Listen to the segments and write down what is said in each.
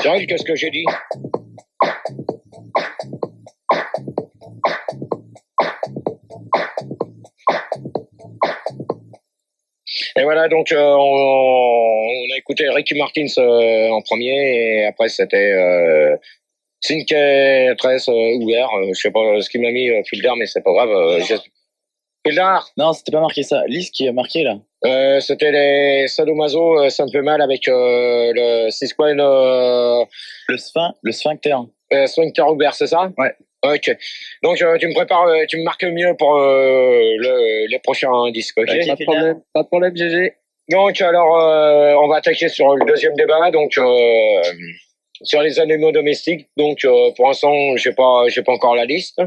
Cyril, qu'est-ce que j'ai dit? Et voilà, donc on a écouté Ricky Martin en premier, et après c'était Cinque Tres ouvert. Je sais pas ce qu'il m'a mis Fildar, mais c'est pas grave. Fildar. Non, c'était pas marqué ça. Lis qui a marqué là. C'était les Sadomaso, ça me fait mal avec le Ciscoin. Le sphincter. Sphincter ouvert, c'est ça? Ouais. Ok. Donc tu me prépares, tu me marques mieux pour les prochains disques. Ok. Ok, Pas de problème, GG. Donc alors on va attaquer sur le deuxième débat, donc sur les animaux domestiques. Donc pour l'instant j'ai pas encore la liste.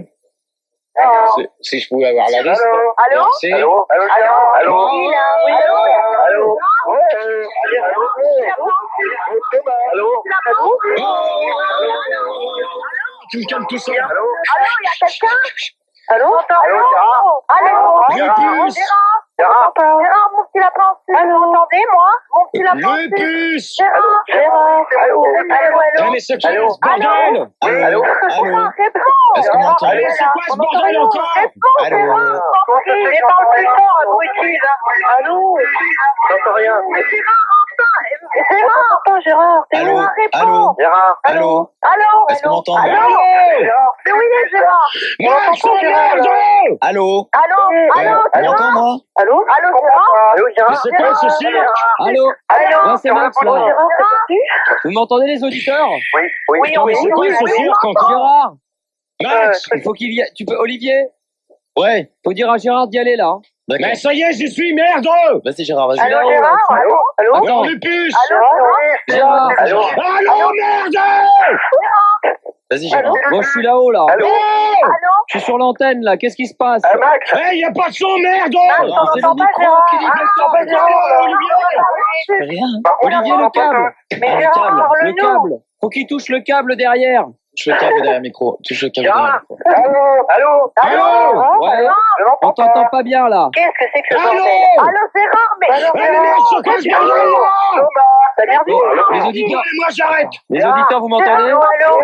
Si je pouvais avoir la liste. Allô? Merci. Allô? Oui, là, oui. Allô? Tu me calmes tout seul. Allô, il y a quelqu'un? Allô? Gérard, mon petit lapin. Vous m'entendez, moi? Mon petit lapin. Le bus. Gérard. Allô? Mais c'est quoi ce bordel? Allô? Réponds. Est-ce qu'on m'entend? Allez, c'est quoi ce bordel encore? Réponds, Allô? Gérard. Mais parle plus fort, abruti, là. Allô? J'entends rien. Mais Gérard, t'es Allô? où? Réponds. Allô? Gérard. Allô? Allô? Est-ce qu'on m'entend? Allô? Mais oui, Gérard. Moi, je suis merde. Allô? Allô? Tu m'entends, moi? Allô, Gérard? Mais c'est quoi ce cirque? Allô? Allô? Ouais, c'est Max, là. Gérard, Vous m'entendez, les auditeurs? Oui, Putain, mais c'est quoi ce cirque encore? Gérard, Max. il faut qu'il y ait... Tu peux... Olivier, Ouais. faut dire à Gérard d'y aller, là. Hein. D'accord. Mais ça y est, j'y suis, merde. Vas-y, Gérard, vas-y. Allô, Gérard? Allô? Attends, le bus. Gérard. Allô, merde. Vas-y, Gérard. Bon, je suis là-haut, là. Allô? Je suis sur l'antenne, là. Qu'est-ce qui se passe? Max. Hey, y a pas de son, merde. C'est le micro qui dit Rien. Olivier, le câble. Mais le Gérard, câble, Le parle-nous. câble. Faut qu'il touche le câble derrière. Touche le câble derrière le micro. Touche le câble derrière le micro. Allô? Ouais. On t'entend pas bien, là. Qu'est-ce que c'est que ce Allô? bordel? Allô, Gérard, mais... Mais merde, c'est quoi ce bordel? T'as bien vu? Les auditeurs, Moi, j'arrête. les auditeurs, vous m'entendez? Allô?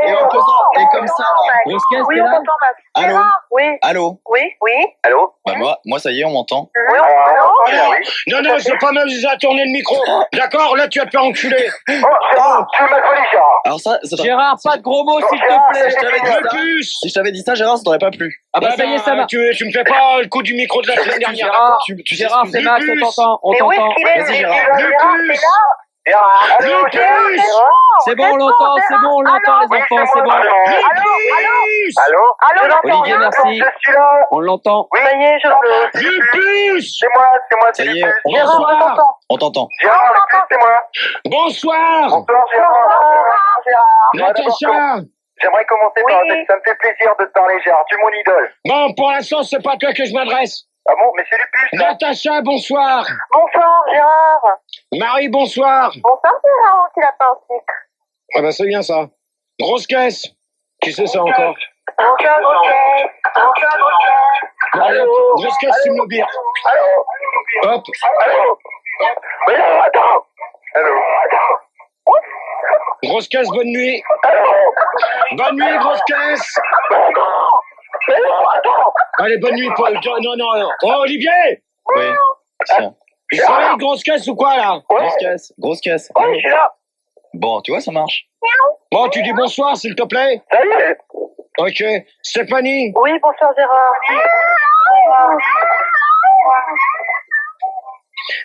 Et en faisant, et comme ça, là. Rosquez, Oui, t'es on là? t'entend, Max. Allô? Gérard? Oui. Allô? Oui. Bah, moi, ça y est, on m'entend. Oui, allô? Non, non, je vais pas m'amuser à tourner le micro. D'accord? Là, tu vas te faire enculer. Alors ça Gérard, pas de gros mots, s'il te plaît. je t'avais dit Le ça. bus. Si je t'avais dit ça, Gérard, ça t'aurait pas plu. Ah bah ça y est, ça marche. Tu me fais pas le coup du micro de la semaine dernière. Gérard, Tu Gérard, c'est t'excuses. Max, on t'entend, on Mais où t'entend. est-ce qu'il est? Vas-y, Gérard. Gérard, Le bus. t'es là? Le bus. C'est bon, on l'entend, c'est bon, on l'entend, les enfants, c'est bon. Le bus. Allô, Olivier, merci. On l'entend. Ça y est, je l'entends. Le bus. Ça y est, Bonsoir. on t'entend. Bonsoir. Natacha. J'aimerais commencer par dire que ça me fait plaisir de te parler, Gérard. Tu es mon idole. Bon, pour l'instant, c'est pas à toi que je m'adresse. Ah bon, mais c'est Lupus, là. Natacha, bonsoir. Bonsoir, Gérard. Marie, bonsoir. Bonsoir, Gérard, qui l'a pas en sucre. Ah ben, c'est bien ça. Grosse caisse. Qui c'est ça encore? Bonsoir, Allô. Grosse caisse, tu me le bière. Hop. Mais non, attends. Allô. Grosse caisse, bonne nuit. Bonne nuit, grosse caisse. Mais non, attends. Allez, bonne nuit, Paul. Non, non, non. Oh, Olivier. Oui. Tiens. Il travaille grosse caisse ou quoi, là? Grosse caisse. Grosse caisse. Ouais, je suis là. Bon, tu vois, ça marche. Bon, tu dis bonsoir, s'il te plaît. Ça y est. Ok. Stéphanie. Oui, bonsoir, Gérard.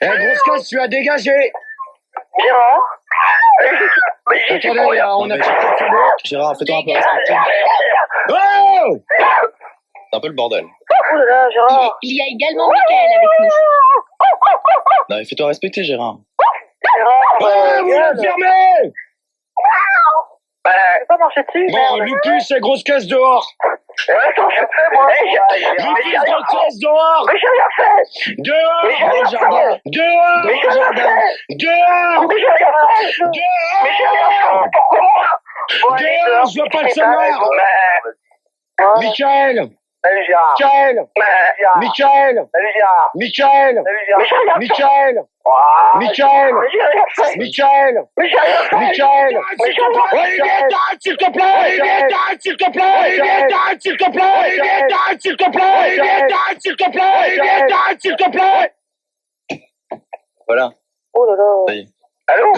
Eh, grosse caisse, tu as dégagé. Gérard? Mais j'ai du Attendez, rien. on a Non, mais quelqu'un qui monte. Gérard, fais-toi un peu respecter. Oh! C'est un peu le bordel. Oh là là, Gérard. Il y a également Mickaël avec nous. Non, mais fais-toi respecter, Gérard. Oh, vous la fermez. Je peux pas marcher dessus, Bon, merde. Lupus et grosse caisse dehors. Attends, je fais, moi. Lupus, grosse caisse dehors. Mais j'ai rien fait. Dehors. Mais j'ai rien fait. Dehors. Mais j'ai rien fait. Dehors. Mais j'ai rien fait. Mais j'ai rien fait. Pourquoi? Dehors, je veux pas le savoir. Michael. Salut Gérard. Michael. Gérard. Michael. Salut Gérard. Michael. Salut Gérard. Michael. Ouah, Michael. mais j'ai rien fait. Michael. Mais j'ai rien fait. Michael. Mais j'ai rien fait. Olivier, t'arrêtes, s'il te plaît. Olivier, t'arrêtes, s'il te plaît. Olivier, t'arrêtes, s'il te plaît. Olivier, t'arrêtes, s'il te plaît. Olivier, t'arrêtes, s'il te plaît. Olivier, t'arrêtes, s'il te plaît. Voilà. Oh là là. Ça y est. Allô?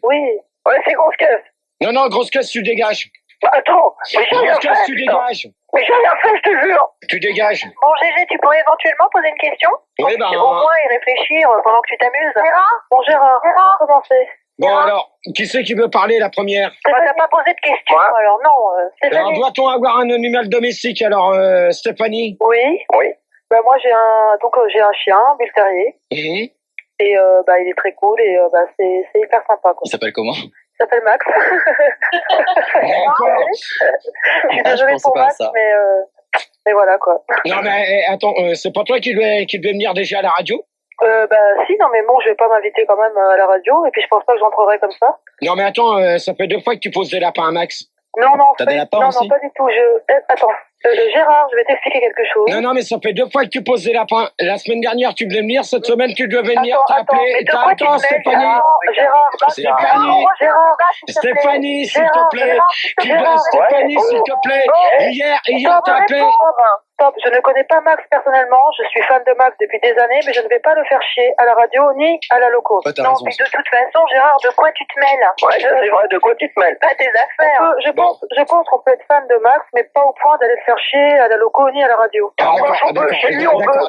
Oui. Ouais, c'est grosse caisse. Non, non, grosse caisse, tu dégages. Bah, attends, mais j'ai rien Grosse caisse, fait. tu putain. dégages. Mais j'ai rien fait, je te jure. Tu dégages. Bon, Gégé, tu pourrais éventuellement poser une question? Oui, ben. Au moins y réfléchir pendant que tu t'amuses. Gérard? Bon, Gérard. Comment c'est? Bon, alors, qui c'est qui veut parler la première? T'as pas posé de question, Ouais. alors non. Alors, Stéphanie. doit-on avoir un animal domestique? Alors, Stéphanie? Oui. Oui. Bah, moi, j'ai un chien, un bull terrier. Mhm. Et bah, il est très cool et bah, c'est hyper sympa, quoi. Il s'appelle comment? Il s'appelle Max. D'accord. Je suis Ah, je désolée pensais pour pas à Max, ça. mais voilà, quoi. Non, mais attends, c'est pas toi qui devais venir déjà à la radio? Bah si, non mais bon, je vais pas m'inviter quand même à la radio et puis je pense pas que j'entrerai comme ça. Non, mais attends, ça fait 2 fois que tu poses des lapins à Max. Non, T'as pas des du- lapins non, aussi non, pas du tout. Attends, Gérard, je vais t'expliquer quelque chose. Non, non, mais ça fait 2 fois que tu poses des lapins. La semaine dernière, tu devais venir. Cette semaine, tu devais venir. T'as appelé. mais de quoi tu Attends, te mêles, Stéphanie. Gérard, Stéphanie. Gérard, Stéphanie, s'il te plaît. Gérard, Stéphanie, s'il te plaît. Hier, t'as appelé. Stop, je ne connais pas Max personnellement, je suis fan de Max depuis des années, mais je ne vais pas le faire chier à la radio ni à la loco. Ouais, t'as Non, raison, mais ça. de toute façon, Gérard, de quoi tu te mêles? Ouais, c'est vrai, de quoi tu te mêles? Pas tes affaires. Je pense qu'on peut être fan de Max, mais pas au point d'aller le faire chier à la loco ni à la radio. Ah,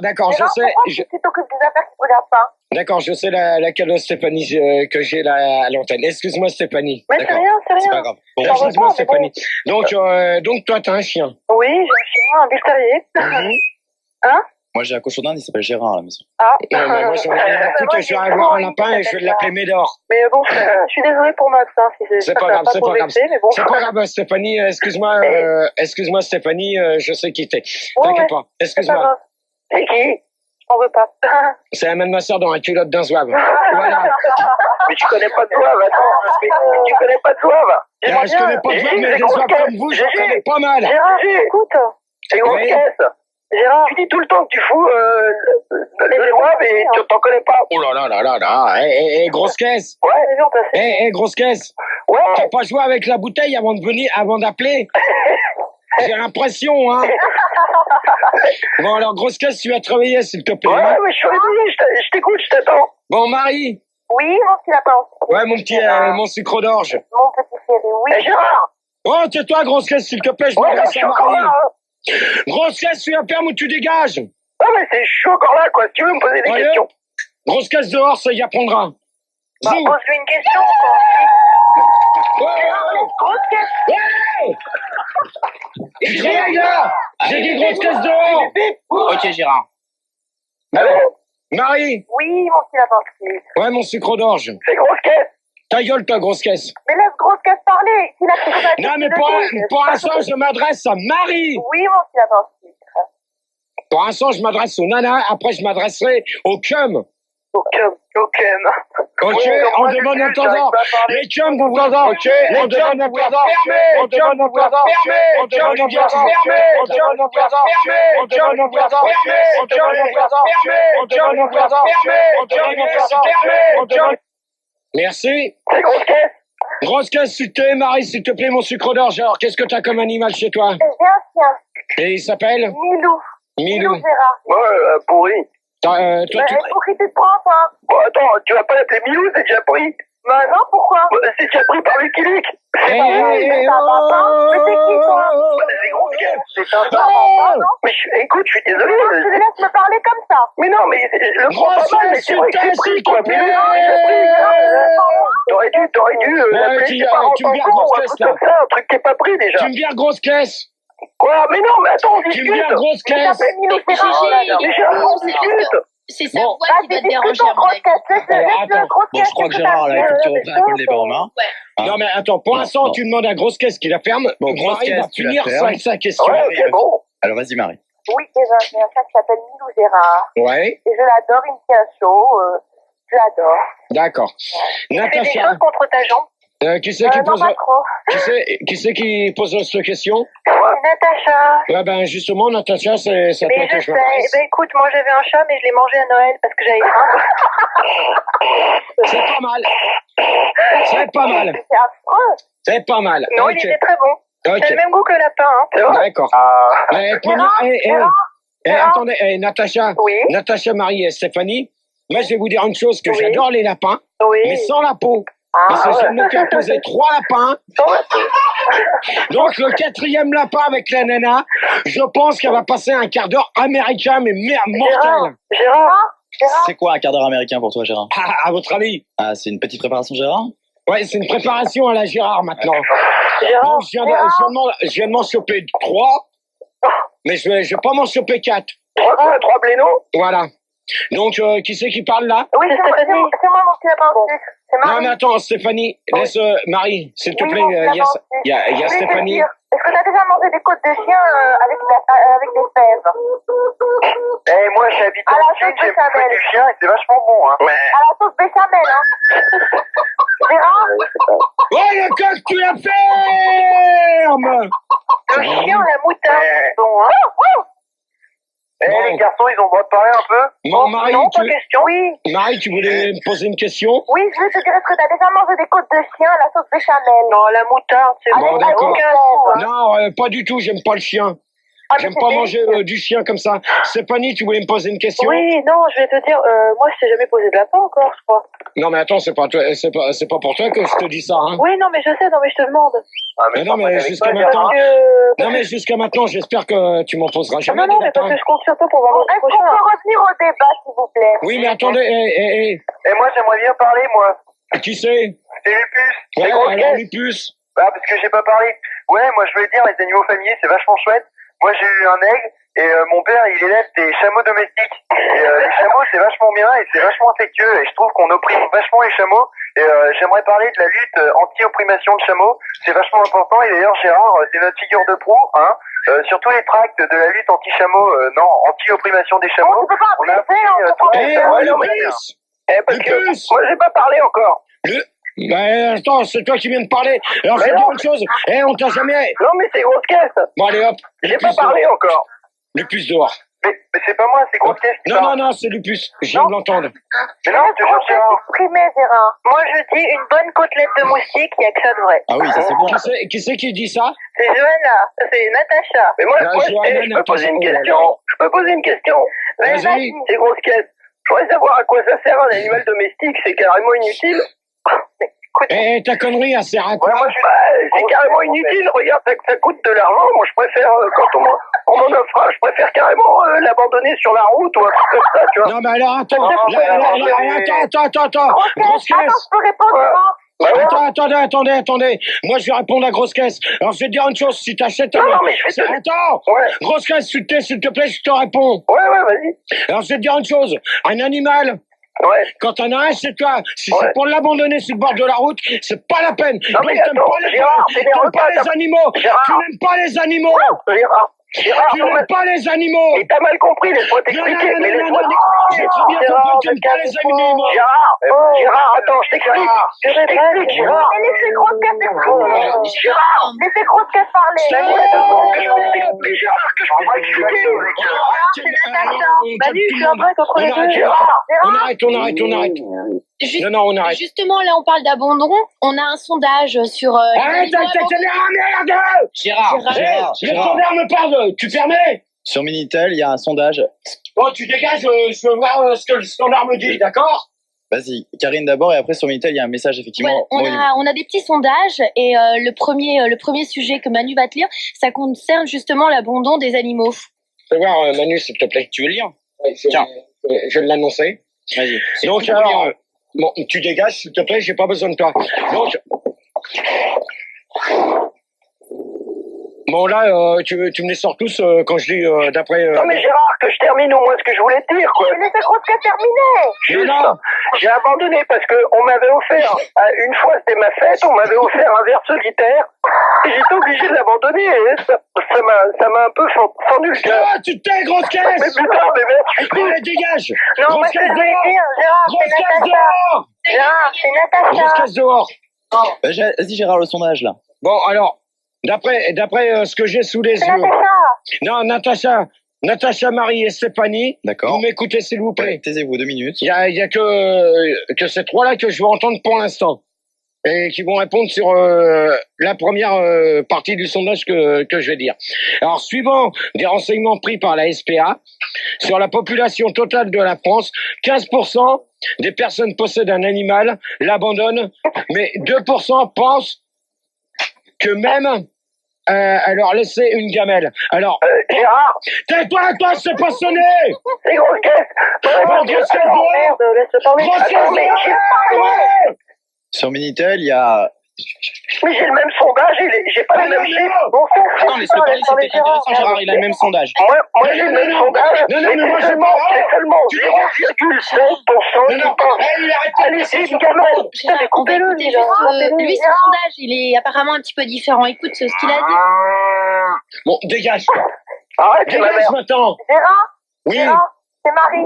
d'accord, je sais. Tu t'occupes des affaires qui te regardent pas. D'accord, je sais laquelle Stéphanie que j'ai là à l'antenne. Excuse-moi, Stéphanie. Mais c'est D'accord. rien, c'est C'est pas rien. grave. Bon, J'en veux Excuse-moi, pas, mais bon. Stéphanie. Donc, toi, t'as un chien. Oui, j'ai un chien, un bull terrier. moi j'ai un cochon d'Inde, il s'appelle Gérard à la maison. Ah. Non, mais moi, j'en ai rien à foutre. Je vais avoir un lapin et je vais l'appeler Médor. Mais bon, je suis désolée pour Max, hein, si C'est pas grave, c'est pas grave. Mais bon. C'est pas grave, Stéphanie. Excuse-moi, Stéphanie. Je sais qui t'es. Ouais, T'inquiète pas. c'est pas Excuse-moi. grave. C'est qui? Je t'en veux pas. C'est la même ma soeur dans la culotte d'un zouave. Voilà. Mais tu connais pas de zouave, attends. Mais tu connais pas de zouave? Je connais pas de zouave, mais des zouaves comme vous, j'en connais pas mal. Gérard, écoute. C'est grosse Oui. caisse. Gérard. Tu dis tout le temps que tu fous le zouave et tu t'en connais pas. Oh là là là là là. Grosse caisse. Ouais, J'ai vu en passer. Grosse caisse. ouais. T'as pas joué avec la bouteille avant de venir, avant d'appeler? J'ai l'impression, hein. Bon, alors, grosse caisse, tu vas travailler, s'il te plaît. Ouais, hein. mais je suis réveillé, je t'écoute, je t'attends. Bon, Marie. Oui, mon petit lapin. Ouais, mon petit, mon sucre d'orge. Mon petit chéri, oui. Eh, Gérard. Oh, tais-toi, grosse caisse, s'il te plaît, je Ouais, je m'adresse suis à encore Marie. là. Hein. Grosse caisse, tu la fermes ou tu dégages? Ouais, mais je suis encore là, quoi. Si tu veux me poser des Ouais. questions. Grosse caisse dehors, ça y apprendra. Bah, Zou. pose-lui une question. Grosse caisse. J'ai là. J'ai dit grosse caisse dehors. Ok Gérard. Allô? Marie. Oui, mon petit lapin. Ouais, mon sucre d'orge. C'est grosse caisse. Ta gueule, ta grosse caisse. Mais laisse grosse caisse parler. Il a fait ça. Non, mais pour l'instant, je m'adresse à Marie. Oui, mon petit lapin. Pour l'instant, je m'adresse aux nanas. Après, je m'adresserai au cum. Ok. Ok, Ouais, on moi, demande je un suis temps nul, d'or. j'arrive pas à parler. Les cums, vous voisins. Ok, on demande un temps d'or. On demande un temps d'or. On demande un temps d'or. On demande un temps d'or. On demande un temps d'or. On demande un temps d'or. On demande un temps d'or. On demande un temps d'or. On demande. Merci. C'est grosse caisse. Grosse caisse, s'il te plaît, Marie, s'il te plaît, mon sucre d'orge. Alors, qu'est-ce que t'as comme animal chez toi? J'ai un chien. Et il s'appelle? Milou. Milou. Gérard. Ouais, pourri. Toi, Bah, pour qui tu te prends, toi? Bon, attends, tu vas pas l'appeler Milou, c'est déjà pris. Bah non, pourquoi? C'est déjà pris par Lucky Luke. Hey, Mais t'as pas peur? Mais c'est qui, toi? C'est grosse caisse. C'est un Oh non? Mais écoute, je suis désolé. Tu le laisses me parler comme ça. Mais non, mais le prends Grosse pas mal, mais caisse, c'est vrai que c'est pris, quoi. s'il te Mais plaît. non, c'est pris. T'aurais dû l'appeler, tu- c'est pas tu me viens encore, grosse ou un caisse, truc comme ça, un truc qui est pas pris déjà. Tu me vires grosse caisse. Quoi? Mais non, mais attends, on Tu me discute. vires grosse Mais caisse. t'appelles Milou, c'est Gégé, rare. il est Mais Gérard, on fou, discute. c'est sa Bon. voix qui va te déranger à mon avis. Attends. Bon, je crois que Gérard, là, il faut que tu reprennes un peu le débat en main. Hein? Non, mais attends, pour Non, l'instant, non. tu demandes à grosse caisse qui la ferme. Bon, grosse Marie va caisse, tu la finir fermes. sa question. Ouais, ok, bon. Alors vas-y Marie. Oui, j'ai un chien qui s'appelle Milou Gérard. Ouais, Et je l'adore, il me tient chaud. Je l'adore. d'accord. Il fait des Natacha, choses contre ta jambe. Qui c'est qui Non, pose pas trop. qui c'est qui pose cette question? Natacha. Ouais, ben justement, Natacha, c'est à toi Mais que je je sais. m'adresse. Ben écoute, moi j'avais un chat, mais je l'ai mangé à Noël parce que j'avais faim. C'est pas mal. C'est pas mal. C'est affreux. C'est pas mal. Non, Ok. il était très bon. Ok. C'est le même goût que le lapin, hein. C'est vrai. D'accord. Gérard, Attendez, Natacha. Oui. Natacha, Marie et Stéphanie. Moi, je vais vous dire une chose, que Oui. j'adore les lapins, Oui. mais sans la peau. Ah, Parce que je ouais. viens de me faire poser 3 lapins. Donc, le 4e lapin avec la nana, je pense qu'elle va passer un quart d'heure américain, mais mortel. Gérard. C'est quoi un quart d'heure américain pour toi, Gérard? À votre avis? Ah, c'est une petite préparation, Gérard? Ouais, c'est une préparation à la Gérard maintenant. Gérard. Donc, je viens de m'en choper 3, mais je vais pas m'en choper 4. 3 blénos. Voilà. Donc, qui c'est qui parle là? Oui, c'est Stéphanie. C'est moi mon petit lapin au sucre. C'est Non, Marie. mais attends, Stéphanie, laisse Marie, s'il te Oui, plaît. mon Il lapin y a au sucre. il y a Je voulais te Stéphanie. dire, est-ce que tu as déjà mangé des côtes de chien avec des fèves? Eh, moi, j'habite À la en Chine, sauce j'ai béchamel. bouffé du chien et c'est vachement bon, hein. À la sauce béchamel, hein. Gérard, Oh, le coq, tu la fermes! le chien à la moutarde. Bon, hein. Eh, Bon. les garçons, ils ont le droit de parler un peu? Non, Marie, Non, pas question. Oui. Marie, tu voulais me poser une question? Oui, je veux te dire, est-ce que tu as déjà mangé des côtes de chien à la sauce béchamel? Non, la moutarde, c'est Bon, d'accord. Hein. Non, pas du tout, j'aime pas le chien. Ah, mais J'aime c'est pas manger délicieux. du chien comme ça. Stéphanie, tu voulais me poser une question? Oui, non, je vais te dire, moi, je t'ai jamais posé de lapin encore, je crois. Non, mais attends, c'est pas pour toi que je te dis ça, hein. Oui, non, mais je sais, non, mais je te demande. Ah, Mais non, mais avec jusqu'à toi, maintenant. Gérard. Non, mais jusqu'à maintenant, j'espère que tu m'en poseras jamais. Non, non, des mais parce lapins. que je compte sur toi pour voir le prochain. Est-ce qu'on peut revenir au débat, s'il vous plaît? Oui, mais attendez, Et moi, j'aimerais bien parler, moi. qui c'est? C'est Lupus. Ouais, C'est gros alors, caisse. Lupus. Ah, parce que j'ai pas parlé. Ouais, moi, je voulais dire, les animaux familiers, c'est vachement chouette. Moi, j'ai eu un aigle et mon père, il élève des chameaux domestiques. Et les chameaux, c'est vachement bien et c'est vachement affectueux. Et je trouve qu'on opprime vachement les chameaux. Et j'aimerais parler de la lutte anti-opprimation de chameaux. C'est vachement important. Et d'ailleurs, Gérard, c'est notre figure de proue, hein. Sur tous les tracts de la lutte anti-chameaux, non, anti-opprimation des chameaux. On a appris Lupus! parce que Lupus! moi, j'ai pas parlé encore. Ben, attends, c'est toi qui viens de parler. Alors, je vais te dire une chose. On t'a jamais. Non, mais c'est grosse caisse. Bon, allez, hop. J'ai pas Lupus parlé dehors. encore. Lupus dehors. Mais c'est pas moi, c'est grosse caisse. Non, c'est Lupus. Je viens de l'entendre. Mais non, je te jure, Gérard. Exprimé, Gérard. Moi, je dis une bonne côtelette de moustique, il n'y a que ça de vrai. Ah oui, ça c'est bon. Qui c'est qui dit ça? C'est Johanna, c'est Natacha. Mais moi, Ah, moi, Johanna, je peux poser une Natacha. question. Je peux poser une question. Vas-y. C'est grosse caisse. Je voudrais savoir à quoi ça sert un animal domestique. C'est carrément inutile. Ta connerie, elle sert à quoi? Ouais, moi, c'est carrément inutile. Regarde, ça coûte de l'argent. Moi, je préfère, quand on m'en offre un, je préfère carrément l'abandonner sur la route ou un truc comme ça, tu vois. Non, mais alors, attends. Non, Attends. Grosse Attends, caisse. je peux répondre, Gérard? Attendez. Moi, je vais répondre à grosse caisse. Alors, je vais te dire une chose. Si t'achètes Non, mais je vais te... Attends. Ouais, Grosse caisse, s'il te plaît, je te réponds. ouais, vas-y. Alors, je vais te dire une chose. Un animal, Ouais. quand t'en as un, c'est toi. Si Ouais. c'est pour l'abandonner sur le bord de la route, c'est pas la peine. Non, mais Donc, t'aimes attends, pas les, Gérard, c'est des t'aimes pas repas, les animaux. Gérard. Tu n'aimes pas les animaux. Gérard, Tu n'aimes pas les animaux. mais t'as mal compris, laisse-moi t'expliquer. Mais laisse-moi J'ai très bien compris que tu n'aimes pas les animaux. Gérard, attends, je t'explique. Gérard. Mais laissez grosse caisse exprimer. Gérard. Laissez grosse caisse parler. C'est Natacha. Manu, je suis un break entre les deux. On arrête. Non, on arrête. Justement, là, on parle d'abandon. On a un sondage sur. Arrête, merde. Gérard. Le standard me parle. Tu permets? Sur Minitel, il y a un sondage. Bon, tu dégages. Je veux voir ce que le standard me dit, d'accord? Vas-y, Karine d'abord, et après sur Minitel, il y a un message effectivement. Ouais, on a des petits sondages et le premier sujet que Manu va te lire, ça concerne justement l'abandon des animaux. Fais voir, Manu, s'il te plaît. Tu veux le lire? Tiens. Je vais l'annoncer. Vas-y. Donc, alors, bon, tu dégages, s'il te plaît, j'ai pas besoin de toi. Donc, bon, là, tu me les sors tous quand je dis d'après... Non mais Gérard, que je termine au moins ce que je voulais te dire, quoi. Laissez grosse caisse terminer. Non. J'ai abandonné parce que on m'avait offert, une fois c'était ma fête, on m'avait offert un verre solitaire et j'étais obligé de l'abandonner et ça m'a un peu fendu le cœur. Ah, tu t'es, grosse Mais caisse. putain, mais merde, Allez, dégage. Non, moi, Grosse ce que caisse je voulais dehors. dire, Gérard, Grosse c'est caisse Natacha. dehors. Gérard, c'est Grosse Natacha. caisse dehors. Vas-y Gérard, le sondage là. Bon, alors, d'après ce que j'ai sous les yeux... Non, Natacha, Marie et Stéphanie, D'accord. vous m'écoutez s'il vous plaît. Ouais, taisez-vous 2 minutes. Il y a que ces trois-là que je veux entendre pour l'instant. Et qui vont répondre sur la première partie du sondage que je vais dire. Alors, suivant des renseignements pris par la SPA, sur la population totale de la France, 15% des personnes possèdent un animal, l'abandonnent, mais 2% pensent que même à leur laisser une gamelle. Alors, Gérard, tais-toi, c'est pas sonné. c'est grosse caisse. Grosse caisse dehors. Merde, laisse parler. Grosse caisse Attends, mais j'ai dehors. Ouais. Sur Minitel, il y a... Mais j'ai le même sondage, j'ai pas les mêmes chiffres. Bon, Attends, laisse-le parler, c'est peut-être intéressant, Gérard, il a le même sondage. Moi j'ai le même sondage, Non, mais mais moi, c'est j'ai pas- seulement Tu 0,5% qui pensent. Allez, c'est une gamelle. Gérard, on va écouter juste lui, son sondage, il est apparemment un petit peu différent. Écoute ce qu'il a dit. Bon, dégage. Arrête, c'est ma Dégage mère. maintenant. Gérard, Oui, c'est Marie.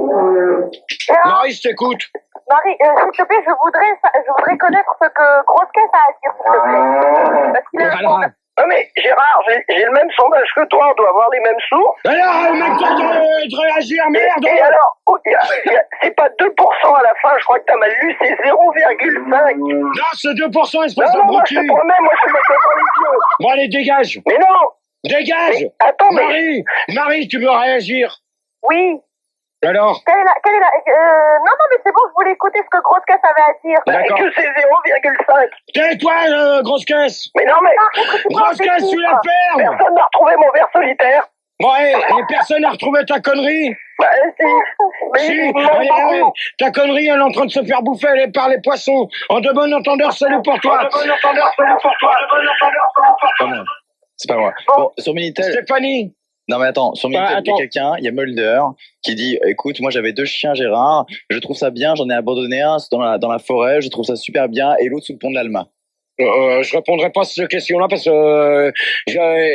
Gérard, Marie, je t'écoute. Marie, s'il te plaît, je voudrais connaître ce que Grosse Caisse a à dire, s'il te plaît. Parce qu'il a un Alors, Non mais Gérard, j'ai le même sondage que toi, on doit avoir les mêmes sources. en même temps de réagir, merde. Et alors, c'est pas 2% à la fin, je crois que t'as mal lu, c'est 0,5. Non, c'est 2%, espèce Non, moi je d'abruti. te promets, moi je te mets ça dans les yeux. Bon, allez, dégage. Mais non. Dégage. Mais, attends, mais... Marie, tu veux réagir? Oui. Alors? Quelle est la... non, mais c'est bon, je voulais écouter ce que Grosse Caisse avait à dire. D'accord. que c'est 0,5. Tais-toi, grosse caisse. Mais non, mais... Grosse caisse, tu la fermes. Personne n'a retrouvé mon verre solitaire. Bon, et personne n'a retrouvé ta connerie? Bah si. Mais Si, il manque allez, beaucoup. ta connerie, elle est en train de se faire bouffer par les poissons. En de bon entendeur, salut pour toi. De bon entendeur, salut pour toi. De bon entendeur, salut pour toi. Pas moi. C'est pas moi. Bon, sur Minitel... Stéphanie. Non mais attends, sur Minitel, il y attends. a quelqu'un, il y a Mulder, qui dit, écoute, moi j'avais 2 chiens Gérard, je trouve ça bien, j'en ai abandonné un dans la forêt, je trouve ça super bien, et l'autre sous le pont de l'Alma. Je répondrai pas à cette question-là parce que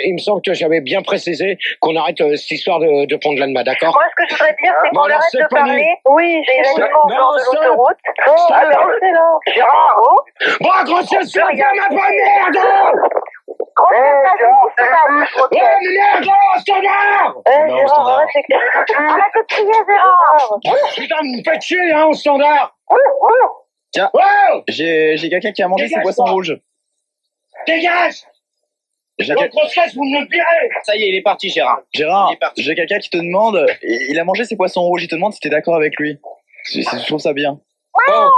il me semble que j'avais bien précisé qu'on arrête cette histoire de pont de l'Alma, d'accord? Moi, ce que je voudrais dire, c'est Bon, qu'on alors, arrête de Stéphanie. parler. Oui, j'ai exactement Non, genre de stop. l'autoroute. Alors, c'est là. Gérard, Bon, grosse caisse, tu la fermes un peu, merde! Grosse Caisse, c'est vas-y, Ouais, mais merde, standard! Non, au standard. arrête de crier, Gérard. Putain, vous me faites chier, hein, au standard! Tiens, Ouais! j'ai quelqu'un qui a mangé ses Dégage, poissons toi. rouges. Dégage! J'ai Votre grosse caisse, vous me le virez! Ça y est, il est parti, Gérard. Gérard, Il est parti. j'ai quelqu'un qui te demande, il a mangé ses poissons rouges, il te demande si t'es d'accord avec lui. Si tu trouves ça bien. Bon.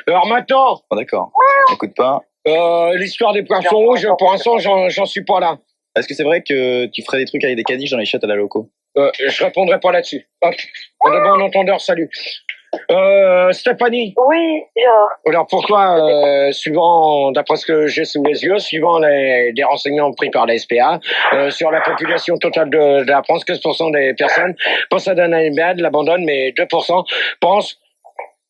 Alors maintenant, Bon, d'accord. Écoute pas. l'histoire des poissons rouges, pour l'instant, j'en suis pas là. Est-ce que c'est vrai que tu ferais des trucs avec des caniches dans les chiottes à la loco? Je répondrai pas là-dessus. Hop. En de bon entendeur, salut. Stéphanie. Oui, Gérard. Alors pourquoi, suivant, d'après ce que j'ai sous les yeux, suivant des renseignements pris par la SPA, sur la population totale de la France, 15% des personnes possèdent un animal, l'abandonnent, mais 2% pensent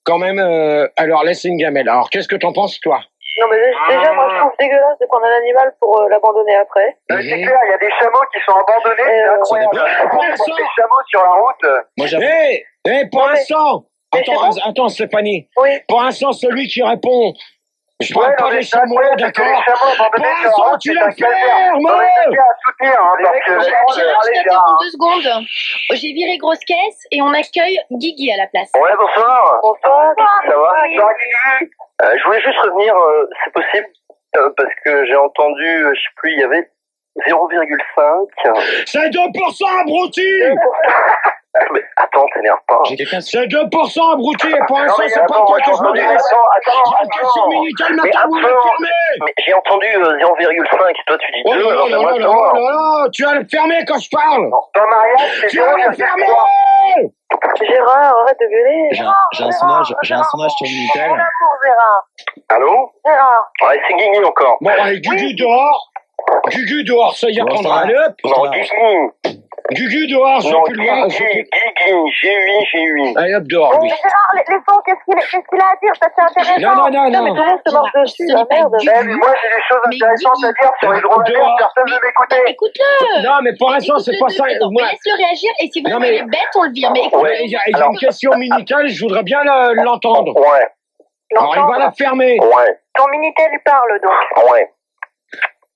quand même à leur laisser une gamelle. Alors qu'est-ce que t'en penses, toi? Non, mais déjà, moi, je trouve dégueulasse de prendre un animal pour l'abandonner après. c'est clair, il y a des chameaux qui sont abandonnés, c'est incroyable. Des chameaux sur la route. Moi, j'avoue. Pour l'instant, mais c'est attends, Stéphanie. Oui. Pour l'instant, celui qui répond, je parle Ouais, pas non, mais des c'est chameaux, incroyable, parce que d'accord? les chameaux abandonnés Pour sur la l'instant, route, tu c'est la un calvaire. fermes! Non, mais c'est bien à soutenir, hein, parce que... Gérard, je allez, t'interromps 2 secondes. J'ai viré Grosse Caisse et on accueille Guigui à la place. Ouais, bonsoir. Bonsoir. Ça va? Je voulais juste revenir, c'est possible, parce que j'ai entendu, je sais plus, il y avait 0,5. C'est 2%, abruti! Mais attends, t'énerve pas. J'ai quelqu'un C'est 2%, abruti, et pour Non, l'instant, mais c'est pas attends, toi que je m'adresse. J'ai une question attends. militaire, Mais maintenant, vous attends. la fermez! Mais j'ai entendu 0,5, toi tu dis 2, Oh là alors là moi là là là là, tu vas le fermer quand je parle! Dans mariage, c'est Tu vas le fermer! 0,3. Gérard, arrête de gueuler. j'ai un sondage sur Minitel. Mon amour, Gérard. Allô? Gérard. Ouais, c'est Guigui encore. Bon, allez, Gugu dehors! Gugu dehors, ça y Bon, apprendra. ça va. Allez hop! Non, Guigui. Gugu dehors, je Non, veux plus le voir. Guigui, G8. Allez hop dehors, lui. Mais Gérard, laisse-moi, qu'est-ce qu'il a à dire? Ça, c'est intéressant. Non, mais tout le monde se marche dessus, la merde. Eh, mais moi j'ai des choses Mais intéressantes à Guigui. dire sur l'hydromatière, Dehors. personne ne veut m'écouter. Écoute-le. Non, mais pour l'instant, c'est pas ça. Attends, Moi, laisse-le réagir et si vraiment Non, mais- il est bête, on le vire. Mais écoute, Ouais. il y a une question militaire, je voudrais bien l'entendre. Ouais, Alors, il va la fermer. ouais. Ton Minitel parle donc. Ouais.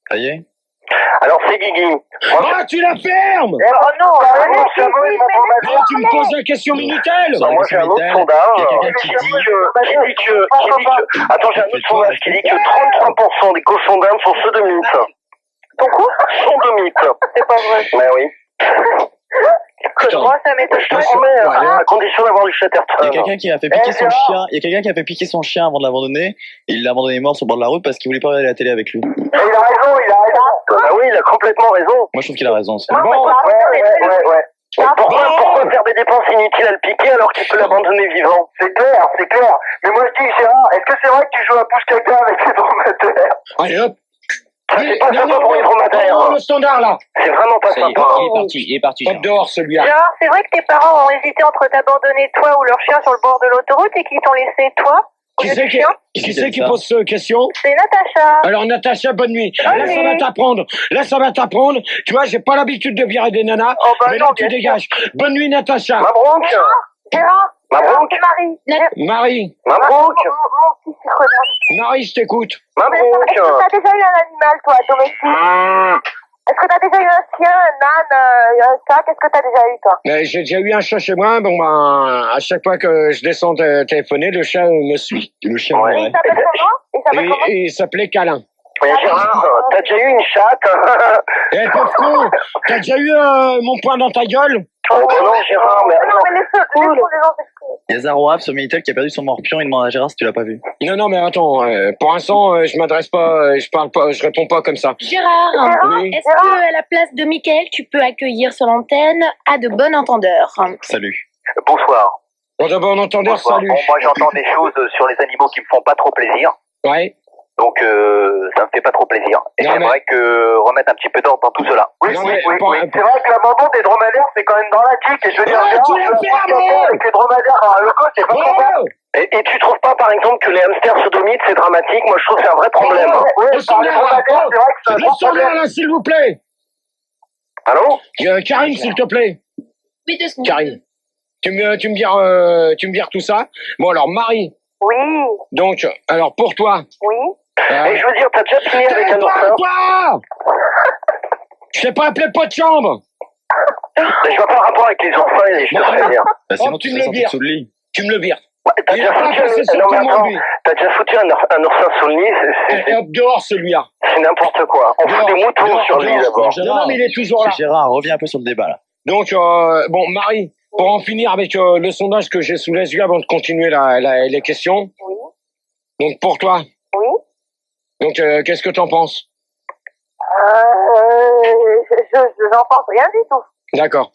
Ça y est. Alors c'est Guigui. Ah, tu la fermes! Oh non, mon chameau et mon dromadaire. Ah, tu me poses la question Minitel! Sur la Moi j'ai un autre question sondage il y a quelqu'un qui dit- Attends, j'ai un autre sondage qui dit que 33% des cochons d'Inde sont sodomites. ton coup? Sodomites. C'est pas vrai. Mais oui. Putain. Moi, ça m'étonne Je te pas. sens- Mais ouais. à condition d'avoir du Il y a Chatterton. quelqu'un qui a fait piquer son Gérard. chien. Il y a quelqu'un qui a fait piquer son chien avant de l'abandonner. Il l'a abandonné mort sur le bord de la route parce qu'il voulait pas regarder la télé avec lui. Il a raison, il a raison. Bah oui, il a complètement raison. Moi, je trouve qu'il a raison. c'est- Non, mais Bon, Ouais. Ah, Pourquoi faire des dépenses inutiles à le piquer alors qu'il peut l'abandonner vivant? C'est clair. Mais moi je dis, Gérard, est-ce que c'est vrai que tu joues à pouce caca avec les dromadaires? Allez, hop! C'est pas sympa pour les dromadaires. Oh, le standard, là! C'est vraiment pas Ça y est, sympa. il est parti. Hop Gérard. dehors, celui-là. Gérard, c'est vrai que tes parents ont hésité entre t'abandonner toi ou leur chien sur le bord de l'autoroute et qu'ils t'ont laissé toi au Qui lieu c'est du qui, chien? qui, c'est qui pose cette question? C'est Natacha. Alors, Natacha, bonne nuit. Bonne Là, ça nuit. va t'apprendre. Là, ça va t'apprendre. Tu vois, j'ai pas l'habitude de virer des nanas. Oh bah Mais non, là, tu bien sûr. dégages. Bonne nuit, Natacha. Mabrouk, Gérard, Mabrouk, c'est Marie. Marie. Mabrouk, Mon petit circondaire. Marie, je t'écoute. Mais est-ce que t'as déjà eu un animal, toi, domestique? Est-ce que t'as déjà eu un chien, un âne, un chat? Qu'est-ce que t'as déjà eu, toi? Mais j'ai déjà eu un chat chez moi. Bon, ben, à chaque fois que je descends téléphoner, le chat me suit. Le chien, Ouais. Et ouais. il s'appelle comment? Il s'appelle comment? Et il s'appelait Câlin. Mais Gérard, t'as déjà eu une chatte? Eh, pauvre con, t'as déjà eu mon poing dans ta gueule? Oh non, Gérard, mais Non, mais laisse les gens s'exprimer. Il y a Zaroaf sur Minitel qui a perdu son morpion. Il demande à Gérard si tu l'as pas vu. Non, mais attends, pour l'instant, je m'adresse pas, je parle pas, je réponds pas comme ça. Gérard, Oui. est-ce que à la place de Mickaël, tu peux accueillir sur l'antenne à de bon entendeur? Salut. Bonsoir. Bon, d'abord, on entendeur, Bonsoir. salut. Bon, moi j'entends des choses sur les animaux qui me font pas trop plaisir. Ouais. Donc ça me fait pas trop plaisir. Et Non, j'aimerais que remettre un petit peu d'ordre dans tout cela. Non, mais pas- C'est vrai que l'abandon des dromadaires c'est quand même dramatique. Et je veux dire, Ouais, Gérard, tu l'as tu fait, as mais- avec les dromadaires dans un local, c'est pas sympa. Oh, Et tu trouves pas par exemple que les hamsters sodomites c'est dramatique? Moi je trouve que c'est un vrai problème. Oh, Oui, le par les standard, dromadaires, là, c'est vrai que c'est un le gros standard, problème. là, s'il vous plaît. Allô? Karine, s'il te plaît. Oui, 2 secondes. Karine. Tu me vires tout ça. Bon, alors, Marie. Oui, Donc, alors, pour toi. oui. Et je veux dire, t'as déjà fini avec un oursin? Toi! Je t'ai pas appelé pas de chambre. Je vois pas le rapport avec les oursins et les chiens, je veux dire. Bah, sinon, Oh, tu tu serais me le sorti vires. dessous le lit. Tu me le vires. Ouais, t'as Il déjà a pas foutu passé sur non, tout mais le monde, attends, lui. t'as déjà foutu un oursin sous le lit, Et hop, dehors, celui-là. c'est n'importe quoi. On fout des moutons sur le lit d'abord. Non, mais il est toujours là. Gérard, reviens un peu sur le débat là. Donc, bon, Marie, pour en finir avec le sondage que j'ai sous les yeux avant de continuer les questions. Oui. Donc, pour toi. Oui. Donc, qu'est-ce que t'en penses? Je n'en pense rien du tout. D'accord.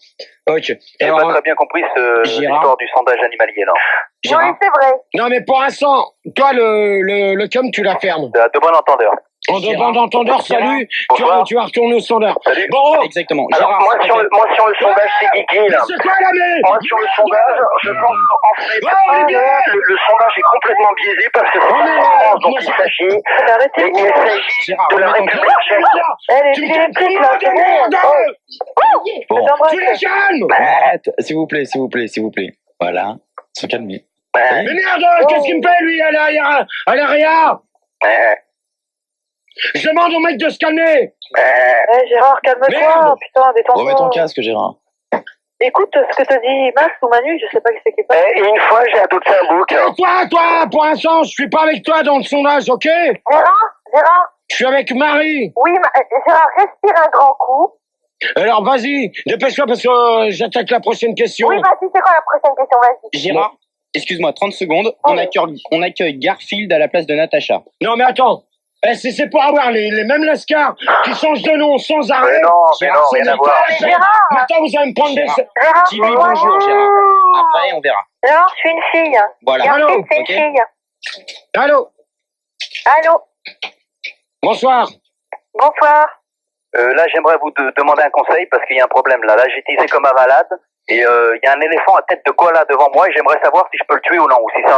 Ok. J'ai Alors, pas très bien compris Gérard. l'histoire du sondage animalier là. Oui, Gérard. c'est vrai. Non, mais pour l'instant, toi, le cum, tu la fermes. De bon entendeur. En Gérard. demandant d'entendeur, salut, Bonsoir. tu vas retourner au standard. Salut. Bon, Exactement. Alors Gérard, moi s'il te sur, plaît. le sondage c'est Guigui là. c'est quoi la merde? Moi sur le sondage, je pense qu'en fait le sondage est complètement biaisé parce que c'est Oh, mais, en France dont moi, il je- s'agit. Mais arrêtez Et il s'agit Gérard, de la remets ton République tchèque. Elle est Tu me ridicule, là, calmes, c'est merde! Bon, Tu les calmes! arrête, s'il vous plaît, s'il vous plaît, s'il vous plaît. Voilà, se calmer. Ouais. Mais merde, qu'est-ce qu'il me fait, lui, à l'arrière? Ouais. Je demande au mec de se calmer! Eh, Gérard, calme-toi. Merde. Putain, détends-toi. Remets ton casque, Gérard. Écoute ce que te dit Max ou Manu, je sais pas qui c'est qui parle. Et une fois j'ai adopté un bouc. Et toi, pour l'instant, je suis pas avec toi dans le sondage, ok? Gérard, Je suis avec Marie. oui, Gérard, respire un grand coup. Alors, vas-y, dépêche-toi parce que j'attaque la prochaine question. Oui, vas-y, c'est quoi la prochaine question? Vas-y. Gérard, excuse-moi, 30 secondes. Oh, On accueille Garfield à la place de Natacha. Non, mais attends. C'est pour avoir les mêmes lascars qui changent de nom sans arrêt. Mais non, rien à voir. Mais Gérard. Maintenant, vous allez me prendre des... Gérard, Dis-lui bonjour, Gérard. Après, on verra. Gérard, je suis une fille. Voilà. Allô, Garfield, c'est ok. une fille. Allô? Allô, Bonsoir. bonsoir. Là j'aimerais vous demander un conseil parce qu'il y a un problème là. Là j'ai utilisé comme un malade Et il y a un éléphant à tête de koala devant moi et j'aimerais savoir si je peux le tuer ou non, ou si c'est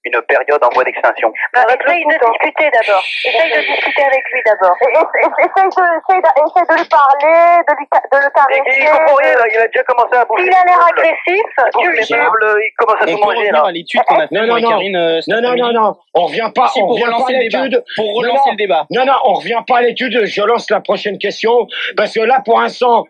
une période en voie d'extinction. Essaye de discuter d'abord. Essaye de discuter avec lui d'abord. Essaye de lui parler, de le caresser. Il comprend rien, là, il a déjà commencé à bouffer. S'il a l'air agressif, tu le meubles, il commence à On tout peut manger revenir là. à l'étude qu'on a fait Non, avec non, Karine. Non, on revient pas, Si, on pour revient pas relancer à le débat. l'étude. Pour relancer le débat. Non, on revient pas à l'étude, je lance la prochaine question, parce que là, pour l'instant,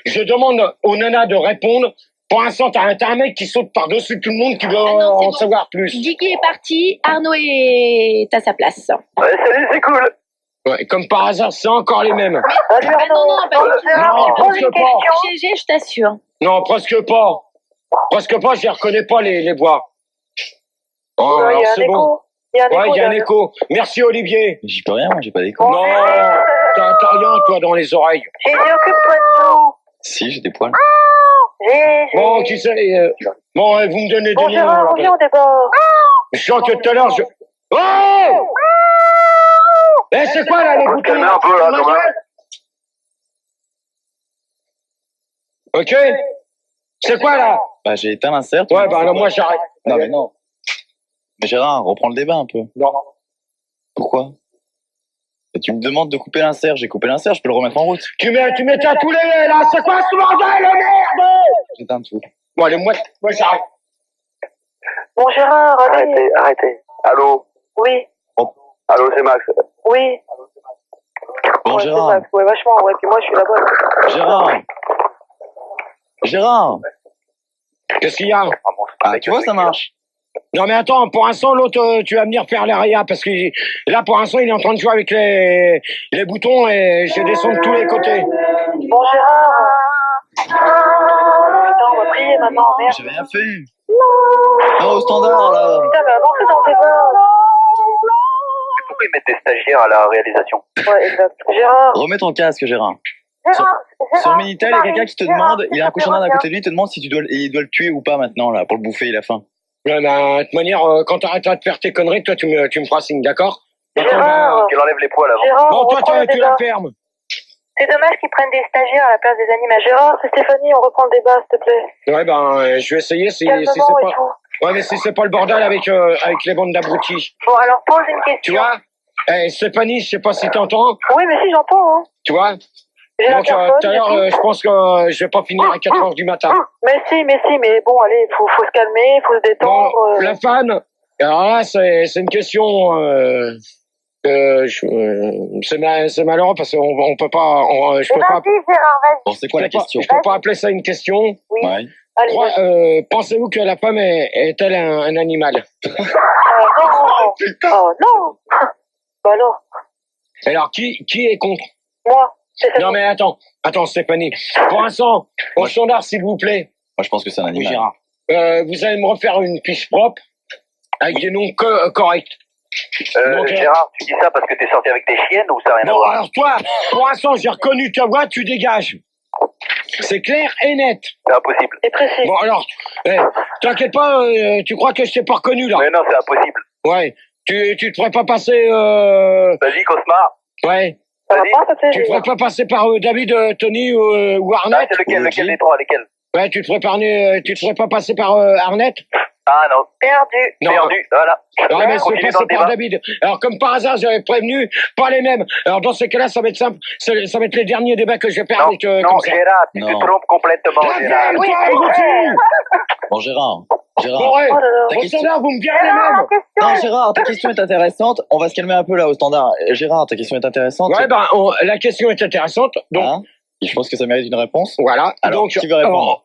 je demande aux nanas de répondre. Pour l'instant, t'as un mec qui saute par-dessus tout le monde qui veut non, c'est en bon. savoir plus. Guigui est parti, Arnaud est à sa place. Ouais, salut, c'est cool. Ouais, comme par hasard, c'est encore les mêmes. Salut Ah non, non, pas du tout. Non, pose presque une pas. question. GG, je t'assure. Non, presque pas. Presque pas, je les reconnais pas, les voix. Oh, Il y alors a un c'est bon. écho. Il y a un Ouais, écho. il y a un derrière. écho. Merci, Olivier. J'y peux rien, moi, j'ai pas d'écho. Bon, Non, t'as rien, toi, dans les oreilles. J'ai dit, occupe-toi de nous. Si, j'ai des poils. Bon, tu sais, bon, vous me donnez Bon, des noms. Gérard, alors. reviens au débat. Je sens que tout à l'heure, je... Oh! Eh, c'est quoi, là, les On peut se boutons calmer un peu, là, quand même. Ok? C'est quoi, là? Bah, j'ai éteint l'insert. Ouais, bah, alors, moi, j'arrête. Non, mais non. Mais Gérard, reprends le débat un peu. Non. Pourquoi? Et tu me demandes de couper l'insert, j'ai coupé l'insert, je peux le remettre en route. Tu mettais à tous les, là, c'est quoi ce bordel, merde? J'éteins tout. Bon, allez, moi, j'arrête. Bon, Gérard, allez. Arrêtez. Allô? Oui, Allô, c'est Max. oui. Bon, Ouais, c'est Gérard. Max. Ouais, vachement, ouais. Puis moi, je suis là-bas. Gérard. Gérard. Qu'est-ce qu'il y a? Ah, tu vois, ça marche. Non, mais attends, pour l'instant, l'autre, tu vas venir faire l'aria, parce que là, pour l'instant, il est en train de jouer avec les boutons et je descends de tous les côtés. Bon, Gérard. Putain, on va prier maintenant, merde. J'ai rien fait. Non, au standard, là. Putain, mais avancez dans le débat. Pourquoi ils mettent des stagiaires à la réalisation? Ouais, exact. Gérard. Remets ton casque, Gérard. Gérard. Sur Minitel, il y a quelqu'un qui te demande, il a un cochon d'Inde à côté de lui, il te demande si il doit le tuer ou pas maintenant, là, pour le bouffer, il a faim. Ouais, ben, de toute manière, quand t'arrêteras de faire tes conneries, toi, tu me feras signe, d'accord? Gérard. Qu'il enlève les poils avant. Gérard, Bon, on toi, reprend le tu la débat. fermes. C'est dommage qu'ils prennent des stagiaires à la place des animaux. Gérard, c'est Stéphanie, on reprend le débat, s'il te plaît. Ouais, ben, je vais essayer si Calmement c'est et pas... tout. Ouais, mais si c'est pas le bordel avec les bandes d'abrutis. Bon, alors pose une question. Tu vois? Eh, Stéphanie, je sais pas si t'entends, Oui, mais si, j'entends. Hein. tu vois? J'ai la Donc, tout personne, à l'heure, j'écoute. je pense que je vais pas finir à 4h du matin. Mais si, mais bon, allez, faut se calmer, faut se détendre. Bon, la femme, alors là, c'est une question... c'est malheureux parce qu'on peut pas... je peux pas... Vas-y, Gérard, vas-y. Bon, c'est quoi la question? Je peux pas appeler ça une question. Oui. Ouais. Allez, vas-y. Pensez-vous que la femme est-elle un animal? Non. Oh, non. Bah alors, Alors, qui est contre? moi, c'est Non, mais attends, Stéphanie. Pour l'instant, au standard, s'il vous plaît, Moi, je pense que c'est un animal. Gérard. vous allez me refaire une fiche propre avec des noms corrects. Donc, Gérard, tu dis ça parce que t'es sorti avec tes chiennes ou ça n'a rien à Bon, voir? alors toi, pour l'instant, j'ai reconnu ta voix, tu dégages. C'est clair et net. C'est impossible. C'est précis. Bon, alors, t'inquiète pas, tu crois que je t'ai pas reconnu, là? Mais non, c'est impossible. Ouais. Tu te ferais pas passer, Vas-y, Cosmar. ouais. Ça va Vas-y. pas, ça fait. Tu te ferais pas passer par David, Tony ou Ah, Arnett? c'est lequel Luigi. des trois? Lesquels? Ouais, tu te ferais pas passer par Arnett? Ah non, Perdu. Non. perdu. Voilà. Non, mais c'est Continue dans passé le par débat. David. Alors, comme par hasard, j'avais prévenu, pas les mêmes. Alors, dans ces cas-là, ça va être simple. Ça va être les derniers débats que je vais perdre Non, avec, non, comme ça. Gérard, tu te Non. trompes complètement, Gérard. Oui, Bon, Gérard. Bon, ouais. Oh là là. Ta Au question. standard, vous me direz les Gérard, mêmes. la question. Non, Gérard, ta question est intéressante. On va se calmer un peu là au standard. Gérard, ta question est intéressante. Ouais, ben, la question est intéressante. Donc, Hein Et je pense que ça mérite une réponse. voilà. Alors, Donc, qui veut répondre?